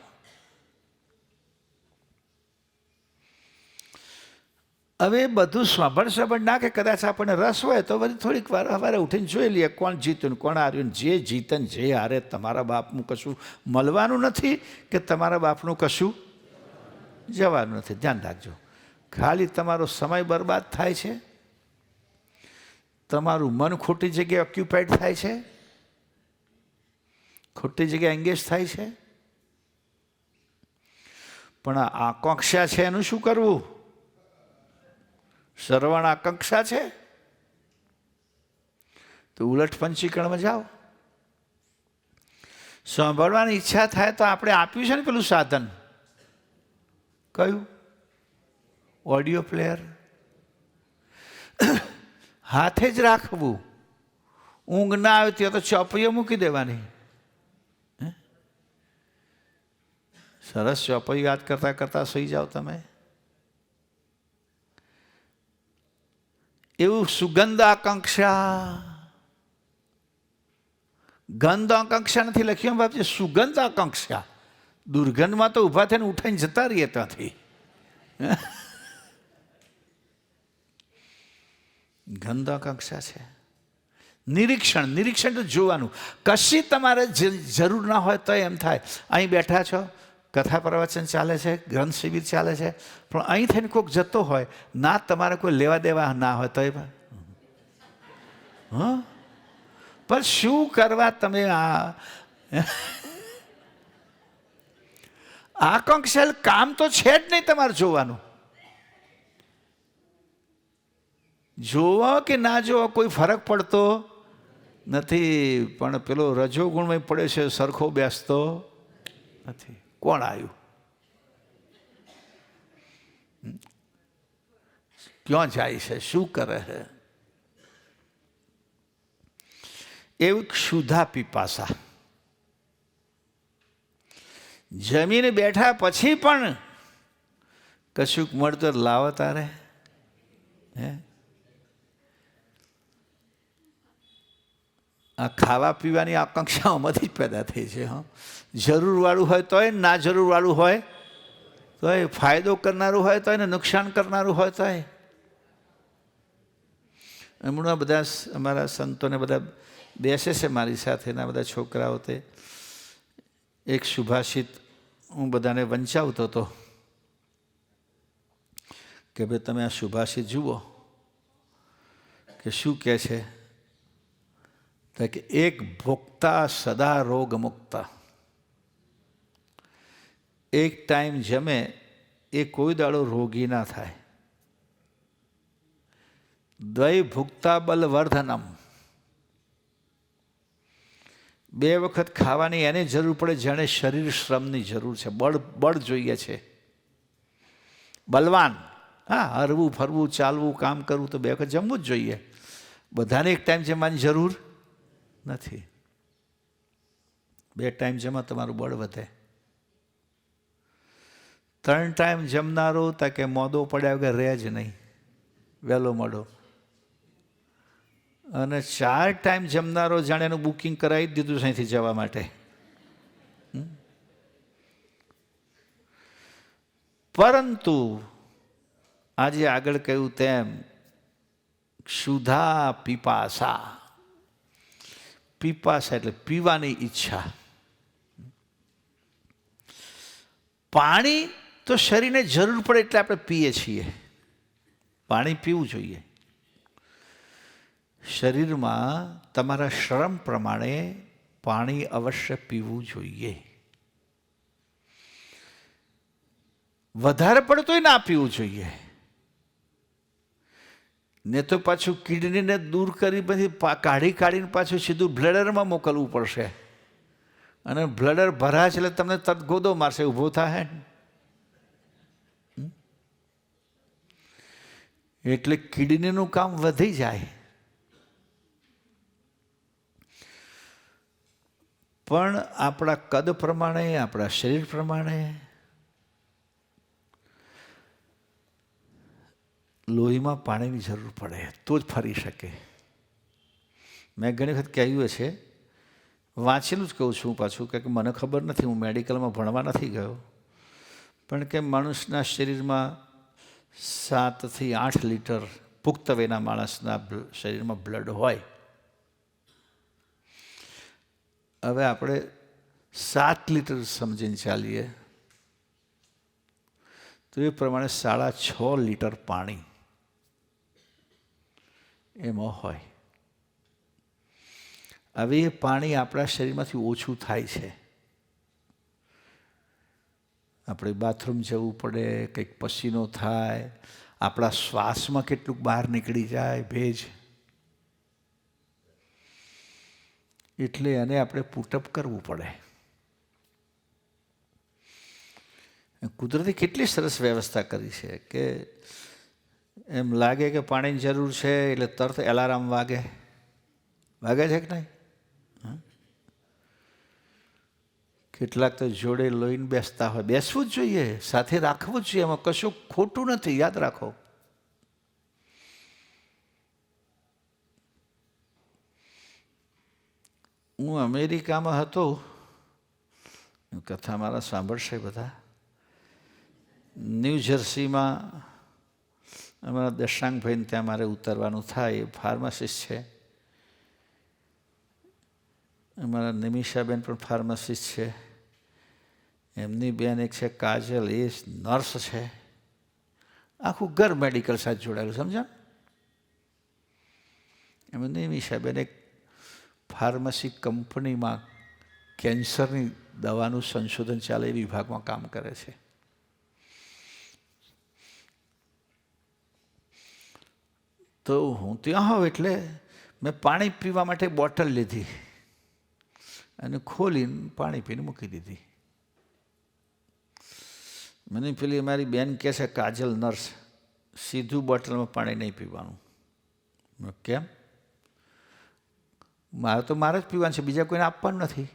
હવે બધું સાંભળ ના કે કદાચ આપણને રસ હોય તો બધી થોડીક વાર સવારે ઉઠીને જોઈ લઈએ કોણ જીત્યું ને કોણ હાર્યું. જે જીતે ને જે હારે તમારા બાપનું કશું મળવાનું નથી કે તમારા બાપનું કશું જવાનું નથી. ધ્યાન રાખજો. ખાલી તમારો સમય બરબાદ થાય છે, તમારું મન ખોટી જગ્યાએ ઓક્યુપાઈડ થાય છે, ખોટી જગ્યાએ એંગેજ થાય છે. પણ આ આકાંક્ષા છે એનું શું કરવું? શ્રવણ આકાંક્ષા છે તો ઉલટ પંચીકરણમાં જાઓ. સાંભળવાની ઈચ્છા થાય તો આપણે આપ્યું છે ને પેલું સાધન, કયું? Audio player. હાથે જ રાખવું. ઊંઘ ના આવે ત્યાં તો ચોપડીઓ મૂકી દેવાની. સરસ ચોપડી યાદ કરતા કરતા સુઈ જાઓ તમે. એવું સુગંધ આકાંક્ષા, ગંધ આકાંક્ષા નથી લખ્યું બાપ, સુગંધ આકાંક્ષા. દુર્ગંધમાં તો ઊભા થઈને ઉઠાઈને જતા રહીએ ત્યાંથી. ગંધ આકાંક્ષા છે. નિરીક્ષણ, નિરીક્ષણ તો જોવાનું. કશી તમારે જરૂર ના હોય તો એમ થાય અહીં બેઠા છો, કથા પ્રવચન ચાલે છે, ગ્રંથ શિબિર ચાલે છે, પણ અહીં થઈને કોઈક જતો હોય, ના તમારે કોઈ લેવા દેવા ના હોય તો પણ શું કરવા તમે આ આકાંક્ષા? કામ તો છે જ નહીં તમારે જોવાનું. જોવો કે ના જોવો કોઈ ફરક પડતો નથી, પણ પેલો રજોગુણમાં પડે છે, સરખો બેસતો નથી. કોણ આવ્યું? ક્યાં જાય છે? શું કરે છે? એવું ક્ષુધા પીપાસા. જમીને બેઠા પછી પણ કશુંક મળતો લાવો તારે. હે, આ ખાવા પીવાની આકાંક્ષાઓમાંથી જ પેદા થઈ છે. હા, જરૂરવાળું હોય તોય, ના જરૂરવાળું હોય તોય, ફાયદો કરનારું હોય તોય ને નુકસાન કરનારું હોય તોય. હમણાં બધા અમારા સંતોને બધા બેસે છે મારી સાથેના બધા છોકરાઓ. તે એક સુભાષિત હું બધાને વંચાવતો હતો કે ભાઈ તમે આ સુભાષિત જુઓ કે શું કહે છે. કે એક ભોગતા સદા રોગ મુક્ત. એક ટાઈમ જમે એ કોઈ દાડો રોગી ના થાય. દ્વય ભુક્તા બલવર્ધનમ. બે વખત ખાવાની એને જરૂર પડે જેને શરીર શ્રમની જરૂર છે, બળ જોઈએ છે. બલવાન, હા, હરવું ફરવું ચાલવું કામ કરવું તો બે વખત જમવું જ જોઈએ. બધાને એક ટાઈમ જમવાની જરૂર નથી. બે ટાઈમ જમા તમારું બળ વધે. 3 ટાઈમ જમનારો તાકે મોદો પડ્યા વગર રહે જ નહીં, વહેલો મોડો. અને 4 ટાઈમ જમનારો જાણે એનું બુકિંગ કરાવી દીધું અહીંથી જવા માટે. પરંતુ આજે આગળ કહ્યું તેમ ક્ષુધા પીપાસા. પીપાસા એટલે પીવાની ઈચ્છા. પાણી તો શરીરને જરૂર પડે એટલે આપણે પીએ છીએ. પાણી પીવું જોઈએ. શરીરમાં તમારા શ્રમ પ્રમાણે પાણી અવશ્ય પીવું જોઈએ. વધારે પડતોય ના પીવું જોઈએ. ને તો પાછું કિડનીને દૂર કરી પછી કાઢીને પાછું સીધું બ્લડરમાં મોકલવું પડશે. અને બ્લડર ભરાય છે એટલે તમને તરત ગોદો મારશે, ઊભો થાય. એટલે કિડનીનું કામ વધી જાય. પણ આપણા કદ પ્રમાણે, આપણા શરીર પ્રમાણે લોહીમાં પાણીની જરૂર પડે તો જ ફરી શકે. મેં ઘણી વખત કહ્યું છે, વાંચેલું જ કહું છું પાછું, કે મને ખબર નથી, હું મેડિકલમાં ભણવા નથી ગયો, પણ કે મનુષ્યના શરીરમાં 7 થી 8 લીટર પુખ્ત વયના માણસના શરીરમાં બ્લડ હોય. હવે આપણે 7 લીટર સમજીને ચાલીએ તો એ પ્રમાણે 6.5 લીટર પાણી એમાં હોય. હવે એ પાણી આપણા શરીરમાંથી ઓછું થાય છે. આપણે બાથરૂમ જવું પડે, કંઈક પસીનો થાય, આપણા શ્વાસમાં કેટલુંક બહાર નીકળી જાય ભેજ, એટલે એને આપણે પુટઅપ કરવું પડે. કુદરતે કેટલી સરસ વ્યવસ્થા કરી છે કે એમ લાગે કે પાણીની જરૂર છે એટલે તરત એલાર્મ વાગે. વાગે છે કે નહીં? કેટલાક તો જોડે લોહીને બેસતા હોય. બેસવું જ જોઈએ, સાથે રાખવું જ જોઈએ, એમાં કશું ખોટું નથી, યાદ રાખો. હું અમેરિકામાં હતો, કથા મારા સાંભળશે બધા. ન્યૂ જર્સીમાં અમારા દશાંકભાઈને ત્યાં મારે ઉતરવાનું થાય. એ ફાર્માસિસ્ટ છે. અમારા નિમિષાબેન પણ ફાર્માસિસ્ટ છે. એમની બેન એક છે કાજલ, એ નર્સ છે. આખું ઘર મેડિકલ સાથે જોડાયેલું, સમજા. એમ નિમિષાબેન એક ફાર્મસી કંપનીમાં કેન્સરની દવાનું સંશોધન ચાલે એ વિભાગમાં કામ કરે છે. તો હું ત્યાં હોઉં એટલે મેં પાણી પીવા માટે બોટલ લીધી અને ખોલીને પાણી પીને મૂકી દીધી. મને પેલી મારી બેન કહે છે, કાજલ નર્સ, સીધું બોટલમાં પાણી નહીં પીવાનું. કેમ? મારે તો મારે જ પીવાનું છે, બીજા કોઈને આપવાનું નથી.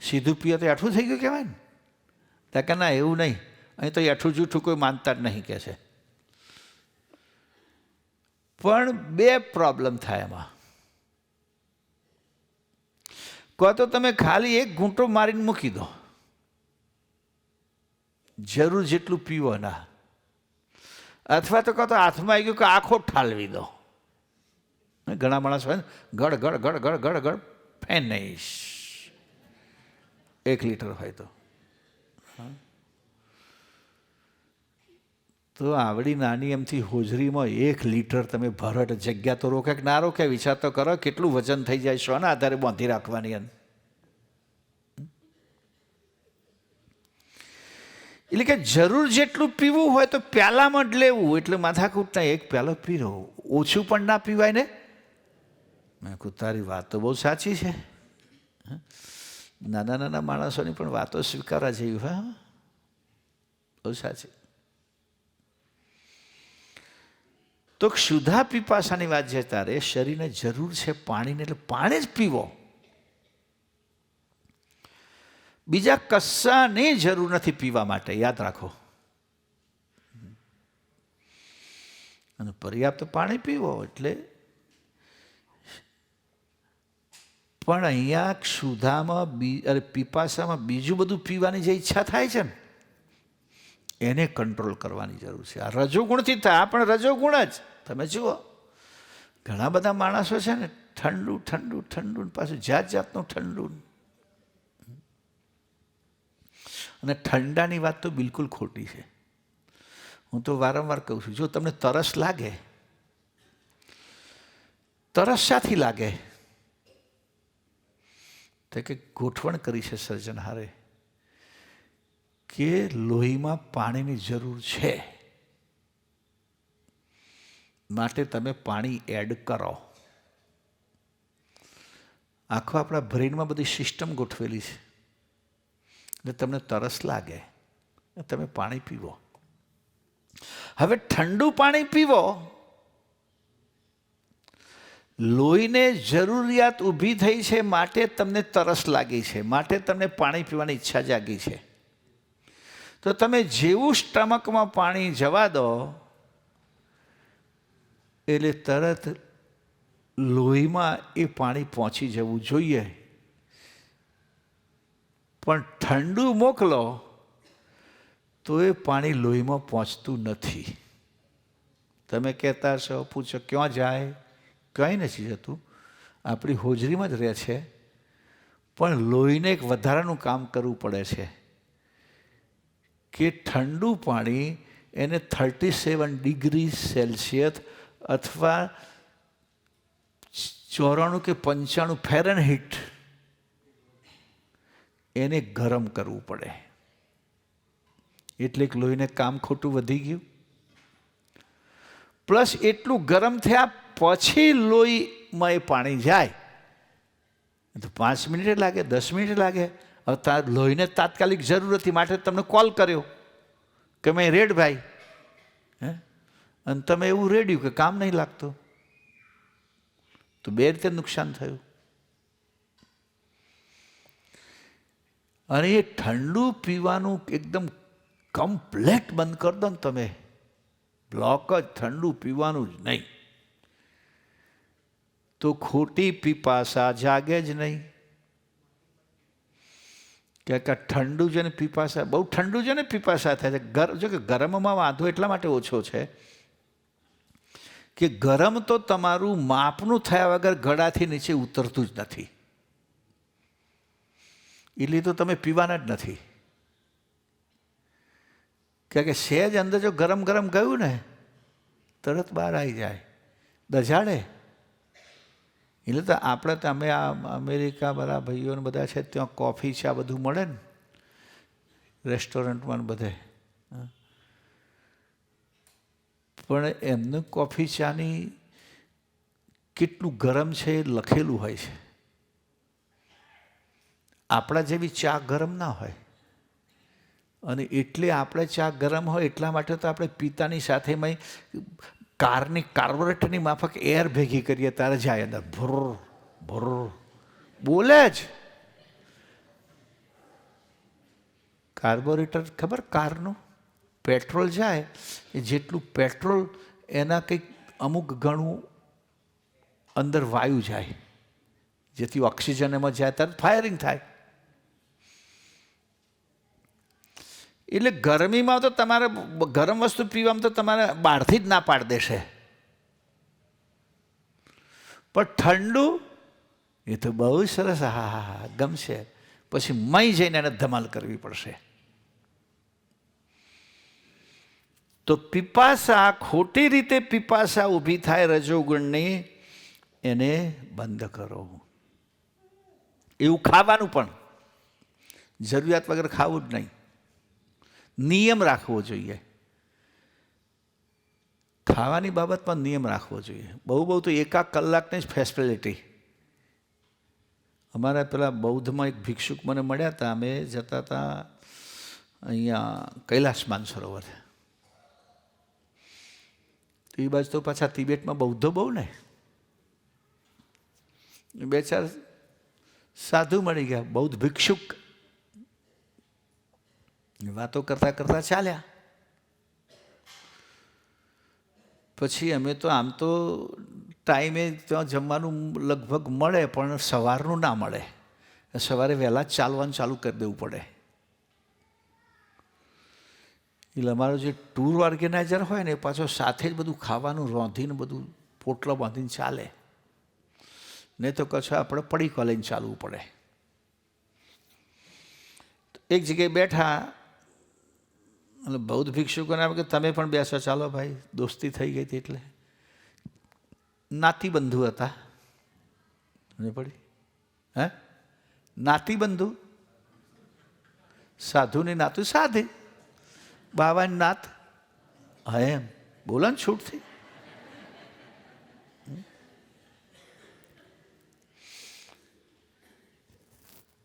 સીધું પીએ તો એઠું થઈ ગયું કહેવાય ને. ત્યાં કે ના, એવું નહીં, અહીં તો એઠું જૂઠું કોઈ માનતા જ નહીં કહે છે. પણ બે પ્રોબ્લેમ થાય એમાં. કહો તો તમે ખાલી એક ઘૂંટો મારીને મૂકી દો, જરૂર જેટલું પીવો ના. અથવા તો કહો તો હાથમાં આવી ગયું કે આખો ઠાલવી દો. ઘણા માણસ હોય ને, ગળ ગળ ગળ ગળ ગળ ગળ ફેનિશ 1 લીટર હોય તો આવડી નાની એમથી હોજરીમાં 1 લીટર તમે ભરો એટલે જગ્યા તો રોકે કે ના રોકે? વિચાર તો કરો, કેટલું વજન થઈ જાય, શોના આધારે બાંધી રાખવાની એમ. એટલે કે જરૂર જેટલું પીવું હોય તો પ્યાલામાં જ લેવું. એટલે માથાકૂટ ના, 1 પ્યાલો પી લો, ઓછું પણ ના પીવાય ને. મેં કહું તારી વાત તો બહુ સાચી છે. નાના નાના માણસોની પણ વાતો સ્વીકારવા જેવી. હા, બહુ સાચી. તો ક્ષુધા પીપાસાની વાત છે, તારે શરીરને જરૂર છે પાણીને, એટલે પાણી જ પીવો. બીજા કશાની જરૂર નથી પીવા માટે, યાદ રાખો. અને પર્યાપ્ત પાણી પીવો એટલે. પણ અહીંયા ક્ષુધામાં પીપાસામાં બીજું બધું પીવાની જે ઈચ્છા થાય છે ને, એને કંટ્રોલ કરવાની જરૂર છે. આ રજોગુણથી થાય, આ પણ રજોગુણ જ. તમે જુઓ, ઘણા બધા માણસો છે ને, ઠંડુ ઠંડુ ઠંડુ, પાછું જાત જાતનું ઠંડુ. અને ઠંડાની વાત તો બિલકુલ ખોટી છે. હું તો વારંવાર કહું છું, જો તમને તરસ લાગે, તરસ શાથી લાગે? તો કે ગોઠવણ કરી છે સર્જનહારે કે લોહીમાં પાણીની જરૂર છે, માટે તમે પાણી એડ કરો. આખો આપણા બ્રેઇનમાં બધી સિસ્ટમ ગોઠવેલી છે. એટલે તમને તરસ લાગે, તમે પાણી પીવો. હવે ઠંડુ પાણી પીવો, લોહીને જરૂરિયાત ઊભી થઈ છે, માટે તમને તરસ લાગી છે, માટે તમને પાણી પીવાની ઈચ્છા જાગી છે. તો તમે જેવું સ્ટમકમાં પાણી જવા દો એટલે તરત લોહીમાં એ પાણી પહોંચી જવું જોઈએ. પણ ઠંડુ મોકલો તો એ પાણી લોહીમાં પહોંચતું નથી. તમે કહેતા છો, પૂછો ક્યાં જાય? કંઈ નથી જતું, આપણી હોજરીમાં જ રહે છે. પણ લોહીને એક વધારાનું કામ કરવું પડે છે કે ઠંડુ પાણી એને 37 ડિગ્રી સેલ્સિયસ અથવા 94 કે 95 ફેરનહીટ એને ગરમ કરવું પડે. એટલે કે લોહીને કામ ખોટું વધી ગયું. પ્લસ એટલું ગરમ થયા પછી લોહીમાં એ પાણી જાય તો 5 મિનિટ લાગે, 10 મિનિટ લાગે. હવે લોહીને તાત્કાલિક જરૂર હતી, માટે તમને કોલ કર્યો કે મેં રેડ ભાઈ, અને તમે એવું રેડ્યું કે કામ નહીં લાગતું, તો 2 રીતે નુકસાન થયું. અને એ ઠંડુ પીવાનું એકદમ કમ્પ્લેટ બંધ કરી દો ને તમે, બ્લોક જ, ઠંડુ પીવાનું જ નહીં, તો ખોટી પીપાસા જાગે જ નહીં. કે ઠંડુ છે ને પીપાસા, બહુ ઠંડુ છે ને પીપાસા થાય છે. જો કે ગરમમાં વાંધો એટલા માટે ઓછો છે કે ગરમ તો તમારું માપનું થયા વગર ગળાથી નીચે ઉતરતું જ નથી, એટલે તો તમે પીવાના જ નથી. કે સહેજ અંદર જો ગરમ ગરમ ગયું ને તરત બહાર આવી જાય, દજાડે. એટલે તો આપણે તો અમે આ અમેરિકા બધા ભાઈઓને બધા છે, ત્યાં કોફી ચા બધું મળે ને રેસ્ટોરન્ટમાં બધે, પણ એમનું કોફી ચાની કેટલું ગરમ છે એ લખેલું હોય છે. આપણા જેવી ચા ગરમ ના હોય, અને એટલે આપણે ચા ગરમ હોય એટલા માટે તો આપણે પિતાની સાથેમાં કારની કાર્બોરેટરની માફક એર ભેગી કરીએ ત્યારે જાય અંદર ભુર ભુર બોલે જ. કાર્બોરેટર ખબર કારનું પેટ્રોલ જાય એ જેટલું પેટ્રોલ એના કંઈક અમુક ગણું અંદર વાયુ જાય, જેથી ઓક્સિજન એમાં જાય ત્યારે ફાયરિંગ થાય. એટલે ગરમીમાં તો તમારે ગરમ વસ્તુ પીવામાં તો તમારે બહારથી જ ના પાડી દેશે, પણ ઠંડુ એ તો બહુ સરસ, હા હા હા ગમશે. પછી મય જઈને એને ધમાલ કરવી પડશે. તો પીપાસા, ખોટી રીતે પીપાસા ઊભી થાય રજોગુણની, એને બંધ કરો. એવું ખાવાનું પણ જરૂરિયાત વગર ખાવું જ નહીં, નિયમ રાખવો જોઈએ. ખાવાની બાબતમાં નિયમ રાખવો જોઈએ. બહુ બહુ તો 1 કલાકની જ ફેસિલિટી. અમારા પેલા બૌદ્ધમાં એક ભિક્ષુક મને મળ્યા હતા, અમે જતા હતા અહીંયા કૈલાસ માનસરોવર. તો એ બાજુ તો પાછા તિબેટમાં બૌદ્ધો બહુ ને, 2-4 સાધુ મળી ગયા, બૌદ્ધ ભિક્ષુક. વાતો કરતા કરતા ચાલ્યા. પછી અમે તો આમ તો ટાઈમે ત્યાં જમવાનું લગભગ મળે, પણ સવારનું ના મળે. સવારે વહેલા જ ચાલવાનું ચાલુ કરી દેવું પડે. એટલે અમારો જે ટૂર ઓર્ગેનાઇઝર હોય ને એ પાછો સાથે જ બધું ખાવાનું રોંધીને બધું પોટલો બાંધીને ચાલે, નહીં તો કચ્છ આપણે પડીકો લઈને ચાલવું પડે. એક જગ્યાએ બેઠા અને બૌદ્ધ ભિક્ષુકોને કે તમે પણ બેસો, ચાલો ભાઈ, દોસ્તી થઈ ગઈ હતી. એટલે નાતીબંધુ હતા, સમજ પડી? હે, નાતીબંધુ, સાધુની નાતું સાધી, બાવાની નાત. હા એમ બોલો ને છૂટથી.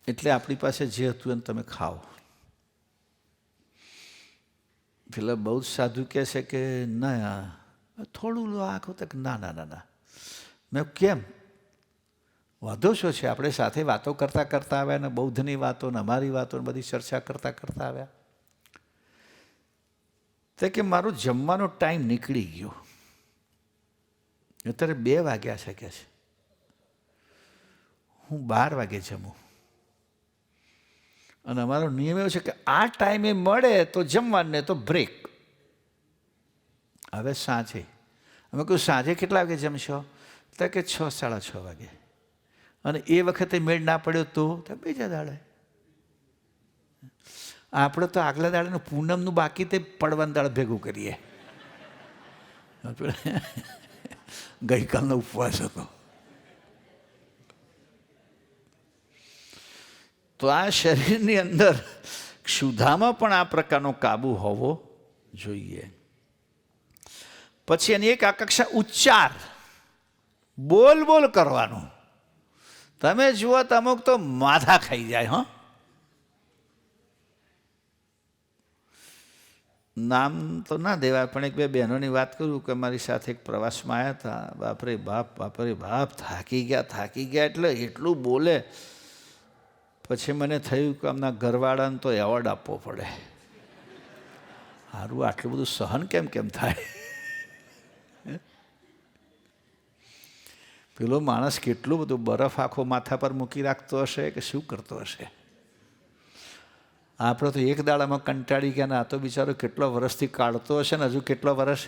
એટલે આપણી પાસે જે હતું એને તમે ખાઓ. પેલા બહુ જ સાધુ કહે છે કે ના થોડું લો આખું, તક ના ના ના ના. મેં કેમ, વાંધો શું છે? આપણે સાથે વાતો કરતાં કરતાં આવ્યા ને બૌદ્ધની વાતો ને અમારી વાતો બધી ચર્ચા કરતાં કરતાં આવ્યા. તો કે મારો જમવાનો ટાઈમ નીકળી ગયો, અત્યારે 2 વાગ્યા છે કે છે, હું 12 વાગે જમું. અને અમારો નિયમ એવો છે કે આ ટાઈમે મળે તો જમવાનું, ને તો બ્રેક. હવે સાંજે અમે કહ્યું સાંજે કેટલા વાગે જમશો? તો કે 6-6:30 વાગે. અને એ વખતે મેળ ના પડ્યો તો બીજા દાડે. આપણે તો આગલા દાડાનું પૂનમનું બાકી તે પડવાના દાડે ભેગું કરીએ. ગઈકાલનો ઉપવાસ હતો. તો આ શરીરની અંદર ક્ષુધામાં પણ આ પ્રકારનો કાબુ હોવો જોઈએ. પછી એની એક આકક્ષા ઉચ્ચાર, બોલ બોલ કરવાનું. તમે જુઓ તો અમુક તો માથા ખાઈ જાય. હં, નામ તો ના દેવાય, પણ 1-2 બહેનોની વાત કરું કે મારી સાથે એક પ્રવાસમાં આવ્યા હતા. બાપરે બાપ, થાકી ગયા એટલે એટલું બોલે. પછી મને થયું કે આમના ઘરવાળાને તો એવોર્ડ આપવો પડે. સારું, આટલું બધું સહન કેમ થાય? પેલો માણસ કેટલું બધું બરફ આખો માથા પર મૂકી રાખતો હશે કે શું કરતો હશે? આપણે તો એક દાડામાં કંટાળી ગયા ને આ તો બિચારો કેટલો વર્ષથી કાઢતો હશે ને હજુ કેટલો વર્ષ.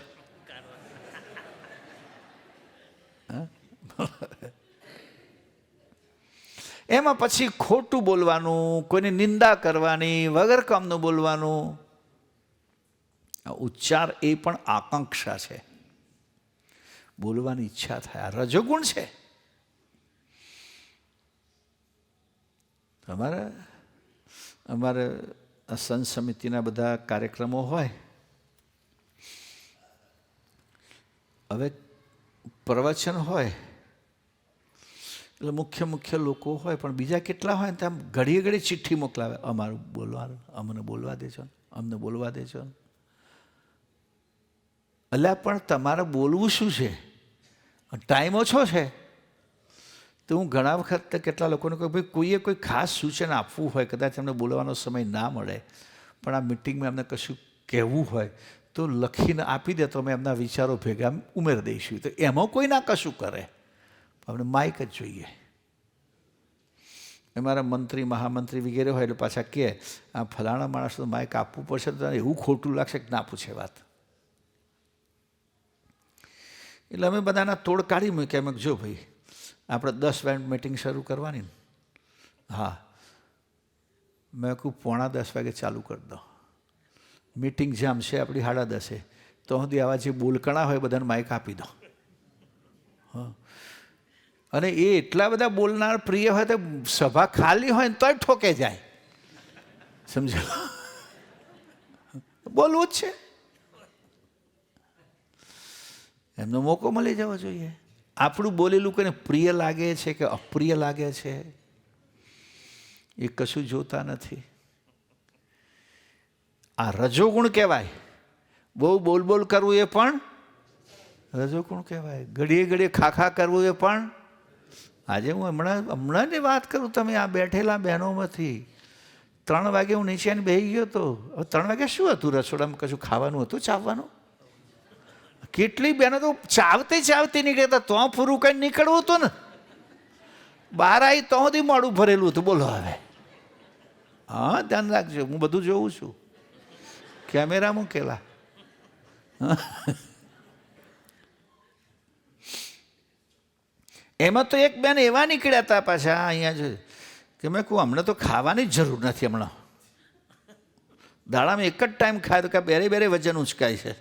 એમાં પછી ખોટું બોલવાનું, કોઈની નિંદા કરવાની, વગર કામનું બોલવાનું. ઉચ્ચાર એ પણ આકાંક્ષા છે, બોલવાની ઈચ્છા થાય. આ રજોગુણ છે. અમારે સંત સમિતિના બધા કાર્યક્રમો હોય. હવે પ્રવચન હોય એટલે મુખ્ય લોકો હોય, પણ બીજા કેટલા હોય ને ત્યાં ઘડીએ ઘડી ચિઠ્ઠી મોકલાવે, અમારું બોલવાનું, અમને બોલવા દેજો, અમને બોલવા દેજો. એટલે પણ તમારે બોલવું શું છે? ટાઈમ ઓછો છે. તો હું ઘણા વખત કેટલા લોકોને કહું, ભાઈ કોઈએ કોઈ ખાસ સૂચન આપવું હોય, કદાચ એમને બોલવાનો સમય ના મળે, પણ આ મિટિંગમાં એમને કશું કહેવું હોય તો લખીને આપી દે, તો અમે એમના વિચારો ભેગા ઉમેરી દઈશું. તો એમાં કોઈ ના કશું કરે, આપણે માઇક જ જોઈએ. અમારા મંત્રી મહામંત્રી વગેરે હોય એટલે પાછા કહે, આ ફલાણા માણસ તો માઇક આપવું પડશે, તો એવું ખોટું લાગશે કે ના પૂછે વાત. એટલે અમે બધાના તોડ કાઢી મૂક્યા. એમ જો ભાઈ આપણે 10 વાગે મિટિંગ શરૂ કરવાની ને, હા મેં કહું 9:45 વાગે ચાલુ કરી દો. મિટિંગ જામ છે આપણી 10:30, તો સુધી આવા જે બોલકણા હોય બધાને માઇક આપી દો. હા, અને એ એટલા બધા બોલનાર પ્રિય હોય તો સભા ખાલી હોય ને તોય ઠોકે જાય. સમજો, બોલવું જ છે, એમનો મોકો મળી જવો જોઈએ. આપણું બોલેલું કોઈને પ્રિય લાગે છે કે અપ્રિય લાગે છે એ કશું જોતા નથી. આ રજોગુણ કહેવાય. બહુ બોલ બોલ કરવું એ પણ રજોગુણ કહેવાય. ઘડીએ ઘડીએ ખાખા કરવું એ પણ. આજે હું હમણાં જ વાત કરું, તમે આ બેઠેલા બહેનોમાંથી 3 વાગે હું નીચે બેસી ગયો હતો. 3 વાગે શું હતું રસોડામાં? કશું ખાવાનું હતું, ચાવવાનું? કેટલી બહેનો તો ચાવતી નીકળતા, તો પૂરું કઈ નીકળવું હતું ને, બહાર આવી તો સુધી મોડું ભરેલું હતું. બોલો હવે. હા, ધ્યાન રાખજો, હું બધું જોઉં છું, કેમેરા મૂકેલા. એમાં તો એક બેન એવા નીકળ્યા હતા પાછા અહીંયા જ કે મેં કહું અમને તો ખાવાની જ જરૂર નથી. હમણાં દાડામાં એક જ ટાઈમ ખાય તો કે બેરે વજન ઉંચકાય છે.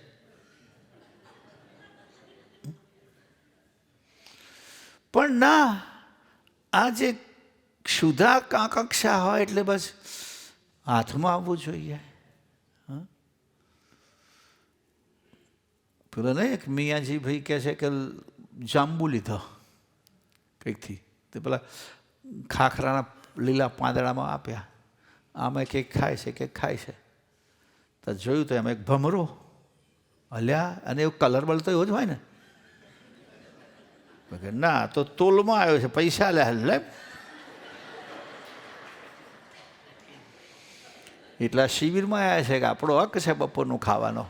પણ ના, આ જે ક્ષુધા કાંકક્ષા હોય એટલે બસ હાથમાં આવવું જોઈએ. પેલો નહીં એક મિયાજી ભાઈ કહે છે કે જાંબુ લીધો કંઈકથી, તે પેલા ખાખરાના લીલા પાંદડામાં આપ્યા. આમાં કંઈક ખાય છે, કંઈક ખાય છે. તો જોયું તો એમાં એક ભમરો હલ્યા, અને એવું કલર બળ તો એવો જ હોય ને. ના, તો તોલમાં આવ્યો છે, પૈસા લે. એટલા શિબિરમાં આવ્યા છે કે આપણો હક છે બપોરનું ખાવાનો.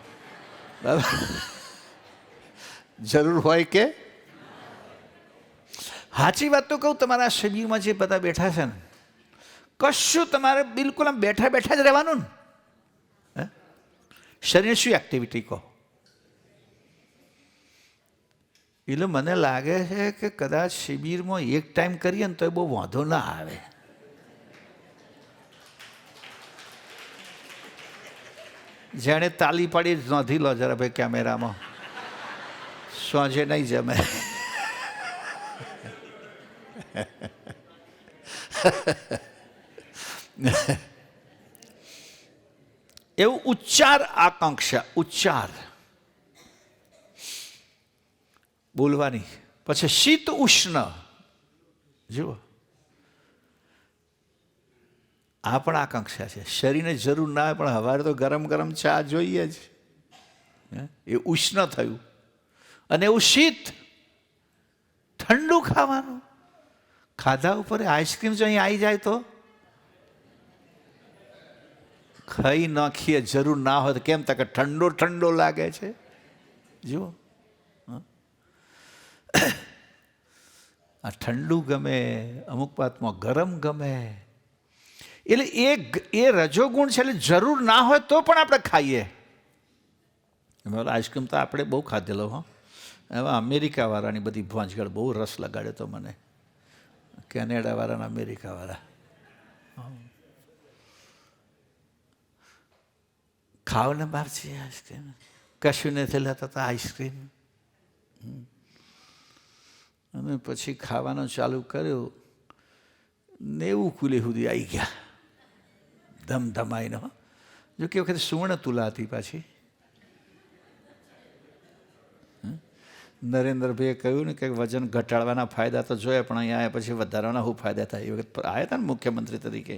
બરાબર, જરૂર હોય કે સાચી વાત તો કહું, તમારા શિબિરમાં જે બધા બેઠા છે ને, કશું તમારે બિલકુલ આમ બેઠા બેઠા જ રહેવાનું ને. શરીર શું એક્ટિવિટી કહો? એટલે મને લાગે છે કે કદાચ શિબિરમાં એક ટાઈમ કરીએ ને તો એ બહુ વાંધો ના આવે. જેણે તાલી પાડી નોંધી લો જરા ભાઈ કેમેરામાં, સોજે નહીં જમે. એવું ઉચ્ચાર આકાંક્ષા, ઉચ્ચાર બોલવાની. પછી શીત ઉષ્ણ, જુઓ આ પણ આકાંક્ષા છે. શરીરને જરૂર ના હોય પણ સવારે તો ગરમ ગરમ ચા જોઈએ જ. એ ઉષ્ણ થયું. અને એવું શીત, ઠંડુ ખાવાનું. ખાધા ઉપર આઈસ્ક્રીમ જો અહીં આવી જાય તો ખાઈ નાખીએ, જરૂર ના હોય તો કેમ? તકે ઠંડો ઠંડો લાગે છે. જુઓ, આ ઠંડુ ગમે, અમુક વાતમાં ગરમ ગમે. એટલે એ રજોગુણ છે. એટલે જરૂર ના હોય તો પણ આપણે ખાઈએ. આઈસ્ક્રીમ તો આપણે બહુ ખાધેલો. હા, એમાં અમેરિકાવાળાની બધી ભોંજગળ બહુ રસ લગાડ્યો તો મને. કેનેડાવાળાના, અમેરિકાવાળા ખાવ ને બહાર છે આઈસ્ક્રીમ, કશું નથી લેતા હતા આઈસ્ક્રીમ. અમે પછી ખાવાનું ચાલુ કર્યું, 90 કિલો સુધી આવી ગયા ધમધમાઈને. જો કે વખતે સુવર્ણ તુલા હતી પાછી, નરેન્દ્રભાઈએ કહ્યું ને કે વજન ઘટાડવાના ફાયદા તો જોયા, પણ અહીંયા આવ્યા પછી વધારવાના શું ફાયદા થાય? એ વખત આવ્યા હતા ને મુખ્યમંત્રી તરીકે.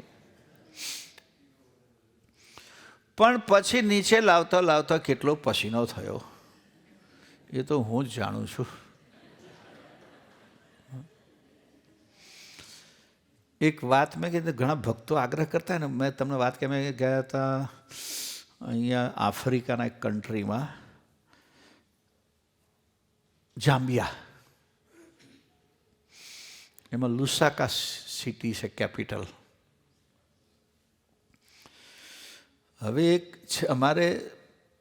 પણ પછી નીચે લાવતા લાવતા કેટલો પસીનો થયો એ તો હું જ જાણું છું. એક વાત મેં કીધું, ઘણા ભક્તો આગ્રહ કરતા ને, મેં તમને વાત કે મેં ગયા હતા અહીંયા આફ્રિકાના એક કન્ટ્રીમાં, જામ્બિયા. એમાં લુસાકા સિટી છે કેપિટલ. હવે એક અમારે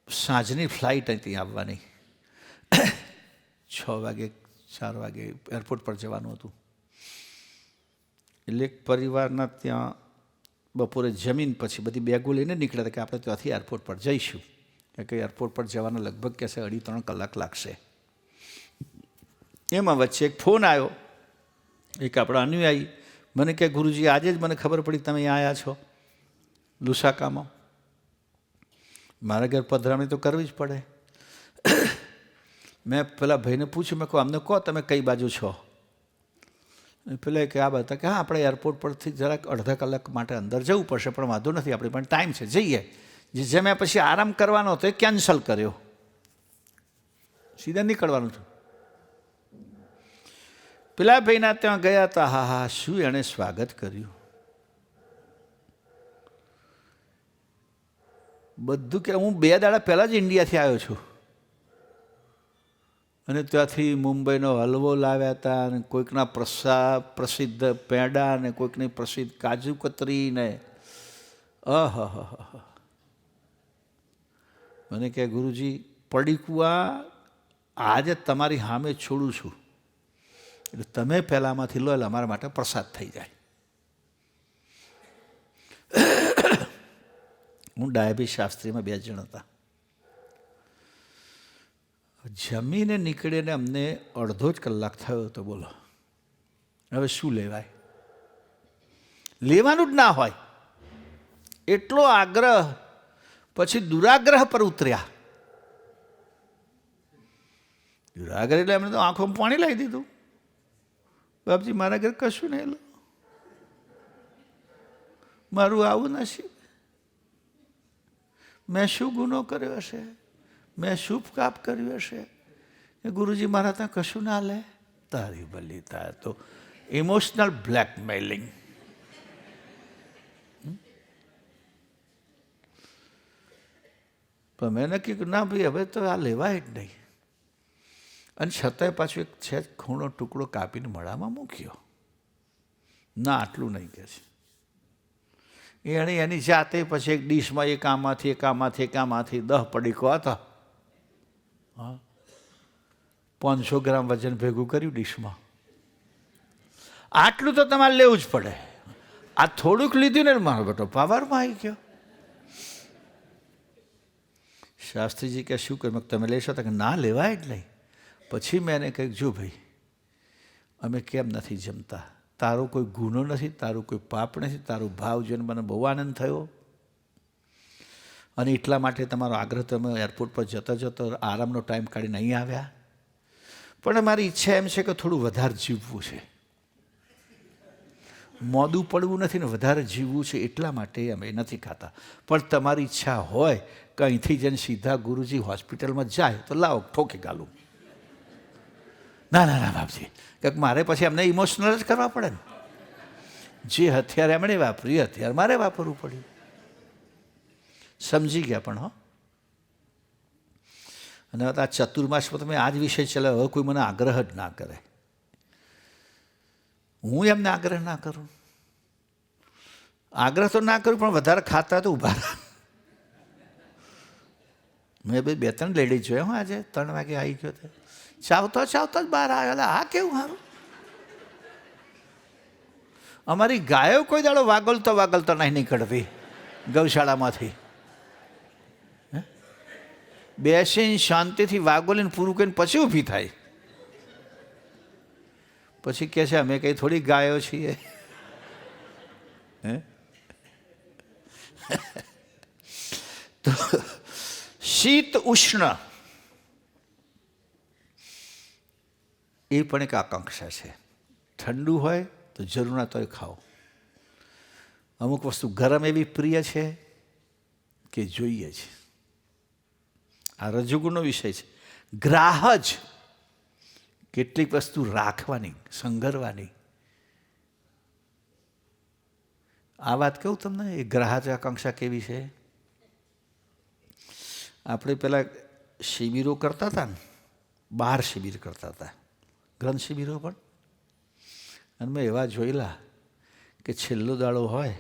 સાંજની ફ્લાઇટ હતી આવવાની, 6 વાગે 4 વાગે એરપોર્ટ પર જવાનું હતું. એટલે એક પરિવારના ત્યાં બપોરે જમીન પછી બધી બેગો લઈને નીકળ્યા હતા કે આપણે ત્યાંથી એરપોર્ટ પર જઈશું, કે એરપોર્ટ પર જવાના લગભગ કહેશે 2.5-3 કલાક લાગશે. એમાં વચ્ચે એક ફોન આવ્યો, એક આપણા અનુયાયી મને કહે, ગુરુજી આજે જ મને ખબર પડી તમે અહીંયા આવ્યા છો લુસાકામાં. મારા ઘર પધરામણી તો કરવી જ પડે. મેં પેલા ભાઈને પૂછ્યું, મેં કહું અમને કહો તમે કઈ બાજુ છો? પેલા કે આ બતા કે હા આપણે એરપોર્ટ પરથી જરાક અડધા કલાક માટે અંદર જવું પડશે, પણ વાંધો નથી આપણી પણ ટાઈમ છે, જઈએ. જે મેં પછી આરામ કરવાનો હતો એ કેન્સલ કર્યો, સીધા નીકળવાનું હતું. પેલા ભાઈના ત્યાં ગયા હતા, હા હા શું એણે સ્વાગત કર્યું. બધું કે હું 2 દાડા પહેલાં જ ઇન્ડિયાથી આવ્યો છું અને ત્યાંથી મુંબઈનો હલવો લાવ્યા હતા, અને કોઈકના પ્રસિદ્ધ પેંડા ને કોઈકની પ્રસિદ્ધ કાજુ કતરી ને મને કહે, ગુરુજી પડીકું આજે તમારી સામે છોડું છું, એટલે તમે પહેલાંમાંથી લો એટલે અમારા માટે પ્રસાદ થઈ જાય. હું ડાયાબી શાસ્ત્રીમાં 2 જણ હતા. જમીને નીકળીને અમને અડધો જ કલાક થયો હતો. બોલો હવે શું લેવાય? લેવાનું જ ના હોય એટલો આગ્રહ. પછી દુરાગ્રહ પર ઉતર્યા. દુરાગ્રહ એટલે એમને તો આંખોમાં પાણી લાવી દીધું. બાપજી મારા ઘરે કશું નહીં લો, મારું આવું નસીબ, મેં શું ગુનો કર્યો હશે, મેં શુભ કાપ કર્યું હશે કે ગુરુજી મારા ત્યાં કશું ના લે? તારી ભલી થાય. તો ઇમોશનલ બ્લેકમેલિંગ. પણ મેં નક્કી કર્યું ના ભાઈ હવે તો આ લેવાય જ નહીં. અને છતાંય પાછું એક છે ખૂણો ટુકડો કાપીને મળામાં મૂક્યો. ના આટલું નહીં કહે છે એણે એની જાતે. પછી એક ડીશમાં એક આમાંથી 10 પડીકો હતા. હા 500 ગ્રામ વજન ભેગું કર્યું ડીશમાં. આટલું તો તમારે લેવું જ પડે. આ થોડુંક લીધું ને મારો બેટો પાવરમાં આવી ગયો. શાસ્ત્રીજી કે શું કર્યું? તમે લેશો તો કે ના લેવાય જ નહીં. પછી મેં એને કહ્યું, જો ભાઈ અમે કેમ નથી જમતા, તારો કોઈ ગુનો નથી, તારું કોઈ પાપ નથી, તારો ભાવ જોઈને મને બહુ આનંદ થયો અને એટલા માટે તમારો આગ્રહ તમે એરપોર્ટ પર જતા જતા આરામનો ટાઈમ કાઢીને અહીં આવ્યા. પણ મારી ઈચ્છા એમ છે કે થોડું વધારે જીવવું છે, મોડું પડવું નથી ને વધારે જીવવું છે, એટલા માટે અમે નથી ખાતા. પણ તમારી ઈચ્છા હોય કે અહીંથી જઈને સીધા ગુરુજી હોસ્પિટલમાં જાય તો લાવો ઠોકી ગાલું. ના ના ના બાપજી, કંઈક મારે પછી એમને ઇમોશનલ જ કરવા પડે ને. જે હથિયાર એમણે વાપર્યું હથિયાર મારે વાપરવું પડ્યું. સમજી ગયા પણ હો. અને આ ચતુર્માસમાં તમે આ જ વિષય ચલાવો, હવે કોઈ મને આગ્રહ જ ના કરે, હું એમને આગ્રહ ના કરું. આગ્રહ તો ના કરું પણ વધારે ખાતા તો ઊભા રહા. મેં 2-3 લેડીઝ જોયા હું આજે 3 વાગે આવી ગયો તો ચાવતો જ બહાર આવ્યો. આ કેવું સારું. અમારી ગાયો કોઈ દાડો વાગલતો નહીં નીકળતી ગૌશાળામાંથી. બેસીને શાંતિથી વાગોલીને પૂરું કરીને પછી ઊભી થાય. પછી કહે છે અમે કંઈ થોડી ગાયો છીએ. તો શીત ઉષ્ણ એ પણ એક આકાંક્ષા છે. ઠંડુ હોય તો જરૂર ના તોય ખાઓ. અમુક વસ્તુ ગરમ એવી પ્રિય છે કે જોઈએ જ. આ રજોગુણનો વિષય છે. ગ્રાહ જ કેટલીક વસ્તુ રાખવાની, સંઘરવાની. આ વાત કહું તમને, એ ગ્રાહજ આકાંક્ષા કેવી છે. આપણે પેલા શિબિરો કરતા હતા ને, બહાર શિબિર કરતા હતા, ગ્રંથ શિબિરો પણ. અને મેં એવા જોયેલા કે છેલ્લો દાડો હોય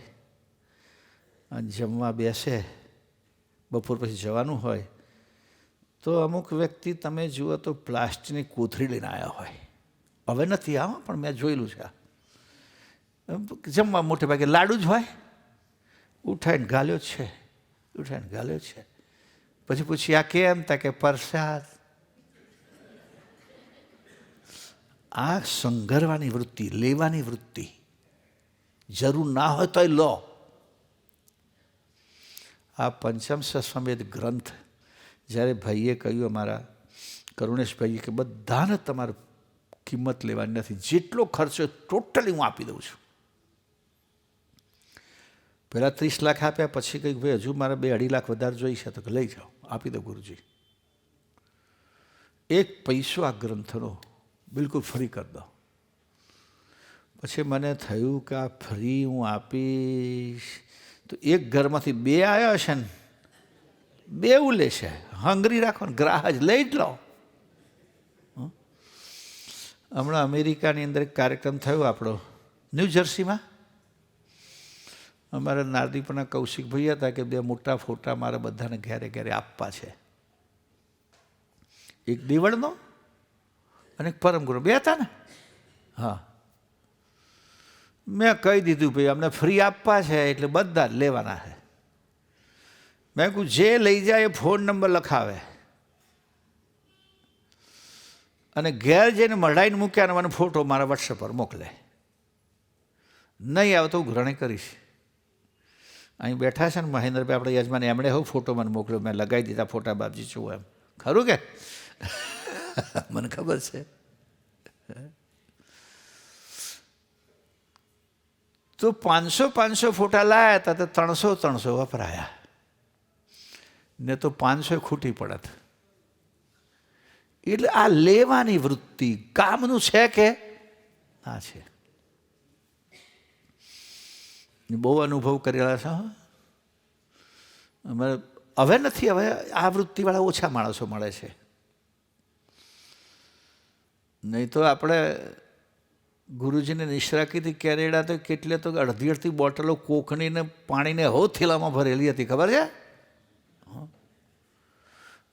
અને જમવા બેસે, બપોર પછી જવાનું હોય, તો અમુક વ્યક્તિ તમે જુઓ તો પ્લાસ્ટિકની કોથળી લઈને આવ્યા હોય. હવે નથી આવો, પણ મેં જોયેલું છે. જમવા મોટે ભાગે લાડુ જ હોય, ઉઠાઈને ગાલ્યો જ છે, ઉઠાઈને ગાલ્યો જ છે. પછી પૂછી આ કેમ? તા કે પ્રસાદ. આ સંઘરવાની વૃત્તિ, લેવાની વૃત્તિ. જરૂર ના હોય તોય લો. આ પંચમ સસ્વમેધ ગ્રંથ જ્યારે ભાઈએ કહ્યું, અમારા કરુણેશભાઈએ, કે બધાને તમારે કિંમત લેવાની નથી, જેટલો ખર્ચો ટોટલી હું આપી દઉં છું. પહેલાં 30 લાખ આપ્યા, પછી કંઈક ભાઈ હજુ મારે 2-2.5 લાખ વધારે જોઈશે, તો કે લઈ જાઓ, આપી દો ગુરુજી. એક પૈસો આ ગ્રંથનો બિલકુલ ફ્રી કરી દો. પછી મને થયું કે આ ફ્રી હું આપીશ તો એક ઘરમાંથી 2 આવ્યા હશે ને, 2 લેશે. હંગરી રાખો ને, ગ્રાહ જ લઈ જ લો. હમણાં અમેરિકાની અંદર એક કાર્યક્રમ થયો આપણો, ન્યૂ જર્સીમાં. અમારા નારદીપના કૌશિકભાઈ હતા કે 2 મોટા ફોટા મારે બધાને ઘેરે ઘેરે આપવા છે. એક દેવળનો અને એક પરમગુરુ, 2 હતા ને. હા, મેં કહી દીધું ભાઈ અમને ફ્રી આપવા છે એટલે બધા જ લેવાના છે. મેં કહું જે લઈ જાય એ ફોન નંબર લખાવે અને ઘેર જઈને મઢાઈને મૂક્યા અને મને ફોટો મારા વોટ્સએપ પર મોકલે. નહીં આવે તો હું ગ્રહણ કરીશ. અહીં બેઠા છે ને મહેન્દ્રભાઈ આપણે યજમાન, એમણે હવે ફોટો મને મોકલ્યો, મેં લગાવી દીધા ફોટા, બાપજી છું એમ. ખરું કે? મને ખબર છે. તો 500 ફોટા લાયા હતા તો 300 વપરાયા ને, તો 500 ખૂટી પડત. એટલે આ લેવાની વૃત્તિ કામનું છે કે ના છે? બહુ અનુભવ કરેલા છે. અમારે હવે નથી, હવે આ વૃત્તિવાળા ઓછા માણસો મળે છે. નહીં તો આપણે ગુરુજીને નિશ્રા કીધી કેરેડા તો કેટલે તો અડધી બોટલો કોકણીને પાણીને હો થેલામાં ભરેલી હતી, ખબર છે?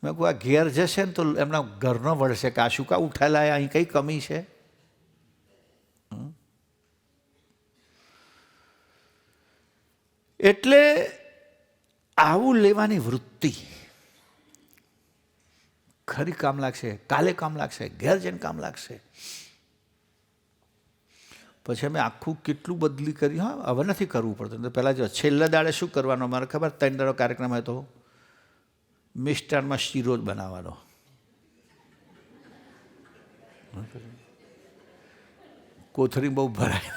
મેં કહું આ ઘેર જશે ને તો એમના ઘરનો વળશે કે આ શું કા ઉઠાયેલા, અહીં કઈ કમી છે? એટલે આવું લેવાની વૃત્તિ ખરી કામ લાગશે, કાલે કામ લાગશે, ઘેર જઈને કામ લાગશે. પછી અમે આખું કેટલું બદલી કરી. હા, હવે નથી કરવું પડતું. પહેલાં જો છેલ્લા દાડે શું કરવાનું, મારે ખબર, 3 દાડો કાર્યક્રમ હતો, મિષ્ટાનમાં શીરો જ બનાવવાનો. કોથળી બહુ ભરાય.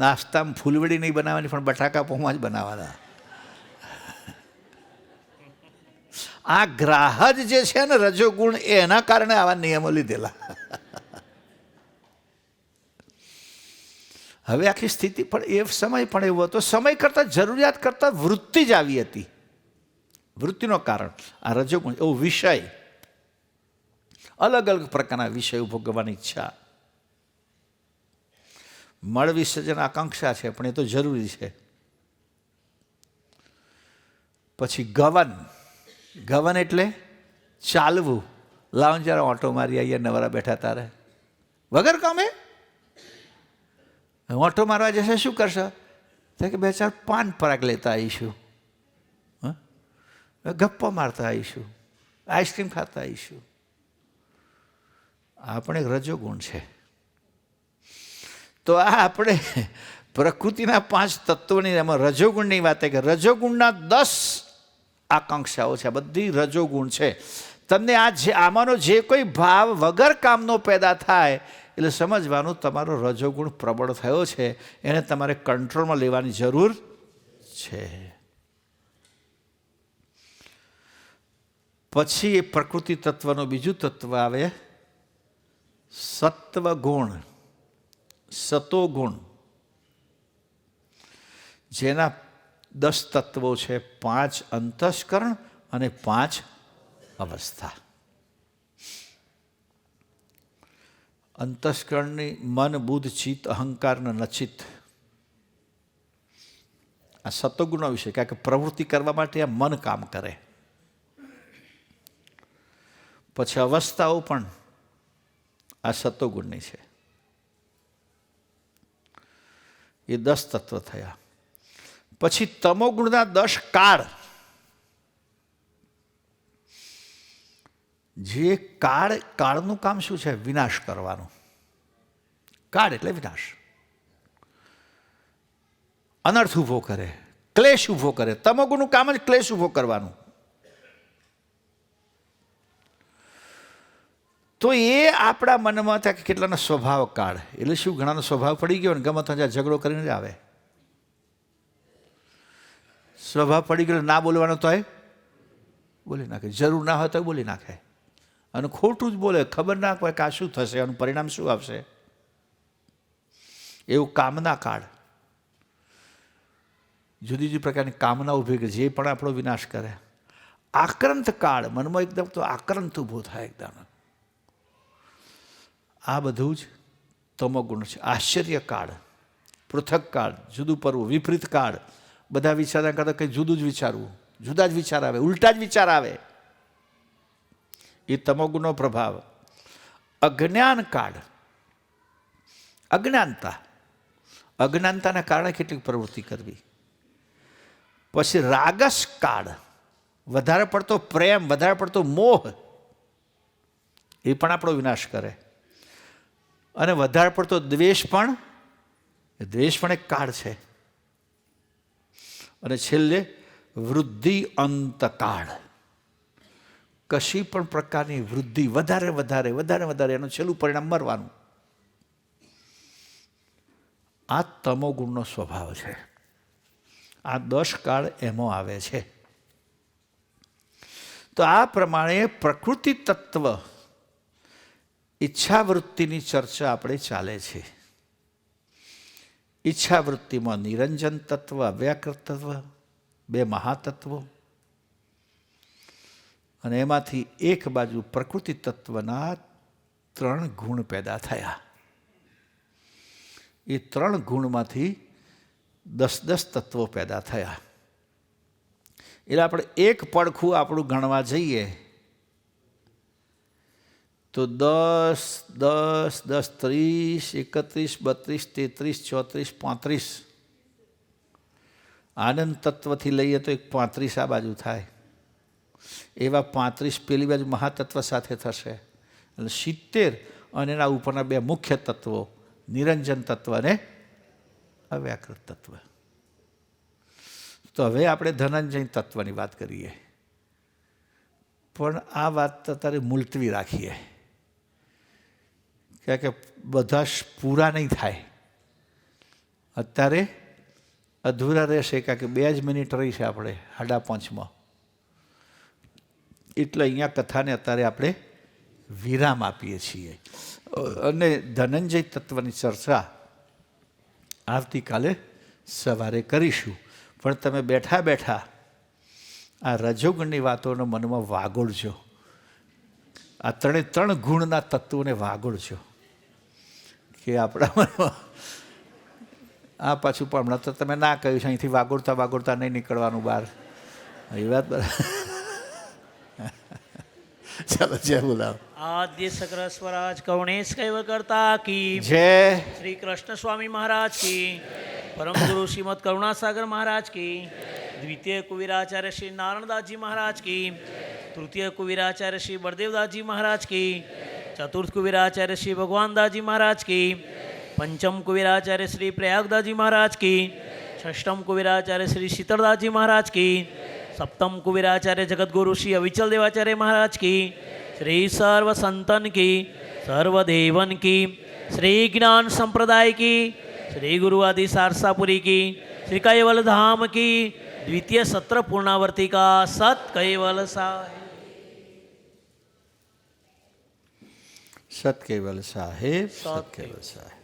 નાસ્તામાં ફૂલવડી નહીં બનાવવાની, પણ બટાકા પૌવા જ બનાવવાના. આ ગ્રાહજ જે છે ને રજોગુણ, એના કારણે આવા નિયમો લીધેલા. હવે આખી સ્થિતિ પણ એ સમય પણ એવો હતો, સમય કરતાં જરૂરિયાત કરતાં વૃત્તિ જ આવી હતી. વૃત્તિનો કારણ આ રજોગુણ, એવો વિષય, અલગ અલગ પ્રકારના વિષયો ભોગવવાની ઈચ્છા. મળ વિસર્જન આકાંક્ષા છે, પણ એ તો જરૂરી છે. પછી ગવન. ગવન એટલે ચાલવું. લાવન જરા ઓટો મારી આવીએ, નવરા બેઠા તારે વગર કામે ઓટો મારવા જશે, શું કરશો? તો કે 2-4 પાન પરાગ લેતા આવીશું, ગપ્પા મારતા આવીશું, આઈસ્ક્રીમ ખાતા આવીશું. આ પણ એક રજોગુણ છે. તો આ આપણે પ્રકૃતિના 5 તત્વોની એમાં રજોગુણની વાત કે રજોગુણના 10 આકાંક્ષાઓ છે. આ બધી રજોગુણ છે. તમને આમાંનો જે કોઈ ભાવ વગર કામનો પેદા થાય એટલે સમજવાનું તમારો રજોગુણ પ્રબળ થયો છે, એને તમારે કંટ્રોલમાં લેવાની જરૂર છે. પછી એ પ્રકૃતિ તત્વનું બીજું તત્વ આવે સત્વગુણ, સતોગુણ, જેના 10 તત્વો છે, 5 અંતસ્કરણ અને 5 અવસ્થા. અંતસ્કરણની મન, બુદ્ધ, ચિત્ત, અહંકાર ને નચિત્ત. આ સતોગુણનો વિષય, કારણ કે પ્રવૃત્તિ કરવા માટે આ મન કામ કરે. પછી અવસ્થાઓ પણ આ સતોગુણની છે. એ 10 તત્વ થયા. પછી તમોગુણના 10 કાળ. જે કાળનું કામ શું છે? વિનાશ કરવાનું. કાળ એટલે વિનાશ, અનર્થ ઊભો કરે, ક્લેશ ઊભો કરે. તમોગુણનું કામ જ ક્લેશ ઊભો કરવાનું. તો એ આપણા મનમાં થાય કે કેટલાનો સ્વભાવ કાળ, એટલે શું ઘણાનો સ્વભાવ પડી ગયો ને ગમે ત્યાં ઝઘડો કરીને જ આવે. સ્વભાવ પડી ગયો, ના બોલવાનો તો બોલી નાખે, જરૂર ના હોય તો બોલી નાખે, અને ખોટું જ બોલે, ખબર ના હોય કે આ શું થશે, આનું પરિણામ શું આવશે. એવું કામના કાળ, જુદી જુદી પ્રકારની કામના ઊભી કે જે પણ આપણો વિનાશ કરે. આક્રાંત કાળ, મનમાં એકદમ તો આક્રાંત ઊભો થાય એકદમ. આ બધું જ તમોગુણ છે. આશ્ચર્ય કાળ, પૃથક કાળ, જુદું પડવું, વિપરીત કાળ. બધા વિચારતા કરતાં કંઈ જુદું જ વિચારવું, જુદા જ વિચાર આવે, ઉલટા જ વિચાર આવે. એ તમોગુણનો પ્રભાવ. અજ્ઞાન કાળ, અજ્ઞાનતા, અજ્ઞાનતાના કારણે કેટલીક પ્રવૃત્તિ કરવી. પછી રાગસ કાળ, વધારે પડતો પ્રેમ, વધારે પડતો મોહ, એ પણ આપણો વિનાશ કરે. અને વધારે પડતો દ્વેષ પણ, દ્વેષ પણ એક કાળ છે. અને છેલ્લે વૃદ્ધિ અંતકાળ, કશી પણ પ્રકારની વૃદ્ધિ વધારે વધારે વધારે વધારે, એનું છેલ્લું પરિણામ મરવાનું. આ તમોગુણનો સ્વભાવ છે. આ 10 કાળ એમાં આવે છે. તો આ પ્રમાણે પ્રકૃતિ તત્વ ઈચ્છાવૃત્તિની ચર્ચા આપણે ચાલે છે. ઈચ્છાવૃત્તિમાં નિરંજન તત્વ, અવ્યાકૃત તત્વ, 2 મહાતત્વો, અને એમાંથી એક બાજુ પ્રકૃતિ તત્વના 3 ગુણ પેદા થયા. એ 3 ગુણમાંથી 10 તત્વો પેદા થયા. એટલે આપણે એક પડખું આપણું ગણવા જઈએ તો 10, 10, 10, 30, 31, 32, 33, 34, 35. આનંદ તત્વથી લઈએ તો એક 35 આ બાજુ થાય. એવા 35 પેલી બાજુ મહાતત્વ સાથે થશે, એટલે 70. અને એના ઉપરના 2 મુખ્ય તત્વો, નિરંજન તત્વ અને અવ્યાકૃત તત્વ. તો હવે આપણે ધનંજય તત્વની વાત કરીએ, પણ આ વાત અત્યારે મુલતવી રાખીએ, કારણ કે બધા પૂરા નહીં થાય. અત્યારે અધૂરા રહેશે, કારણ કે 2 જ મિનિટ રહી છે આપણે 5:30. એટલે અહીંયા કથાને અત્યારે આપણે વિરામ આપીએ છીએ. અને ધનંજય તત્વની ચર્ચા આવતીકાલે સવારે કરીશું. પણ તમે બેઠા બેઠા આ રજોગુણની વાતોનો મનમાં વાગોળજો. આ 3 ગુણના તત્વોને વાગોળજો કે આપણા મનમાં આ પાછું. પણ હમણાં તો તમે ના કહ્યું છે અહીંથી વાગોળતા વાગોળતા નહીં નીકળવાનું બહાર. એ વાત બરાબર. ચાલો, જય બોલાવ. આદ્ય સકર સ્વરાજ કૌણેશ કૈવ કરતા કી જય. શ્રી કૃષ્ણ સ્વામી મહારાજ કી, પરમ ગુરુ શ્રીમદ કરુણાસાગર મહારાજ કી, દ્વિતીય કુવીરાચાર્ય શ્રી નારાયણદાસજી મહારાજ કી, તૃતીય કુવીરાચાર્ય શ્રી બળદેવદાસજી મહારાજ કી, ચતુર્થ કુવીરાચાર્ય શ્રી ભગવાનદાસજી મહારાજ કી, પંચમ કુવીરાચાર્ય શ્રી પ્રયાગદાસજી મહારાજ કી, ષષ્ઠમ કુવીરાચાર્ય શ્રી શીતળદાસજી મહારાજ કી, सप्तम कुबेराचार्य जगतगुरु श्री अविचल देवाचार्य महाराज की, श्री सर्व संतन की, सर्वदेवन की, श्री ज्ञान संप्रदाय की, श्री गुरु आदि सारसापुरी की, श्री कैवल धाम की द्वितीय सत्र पूर्णावर्ती का सत कैवल साहेब। सत केवल साहेब, सत केवल साहेब।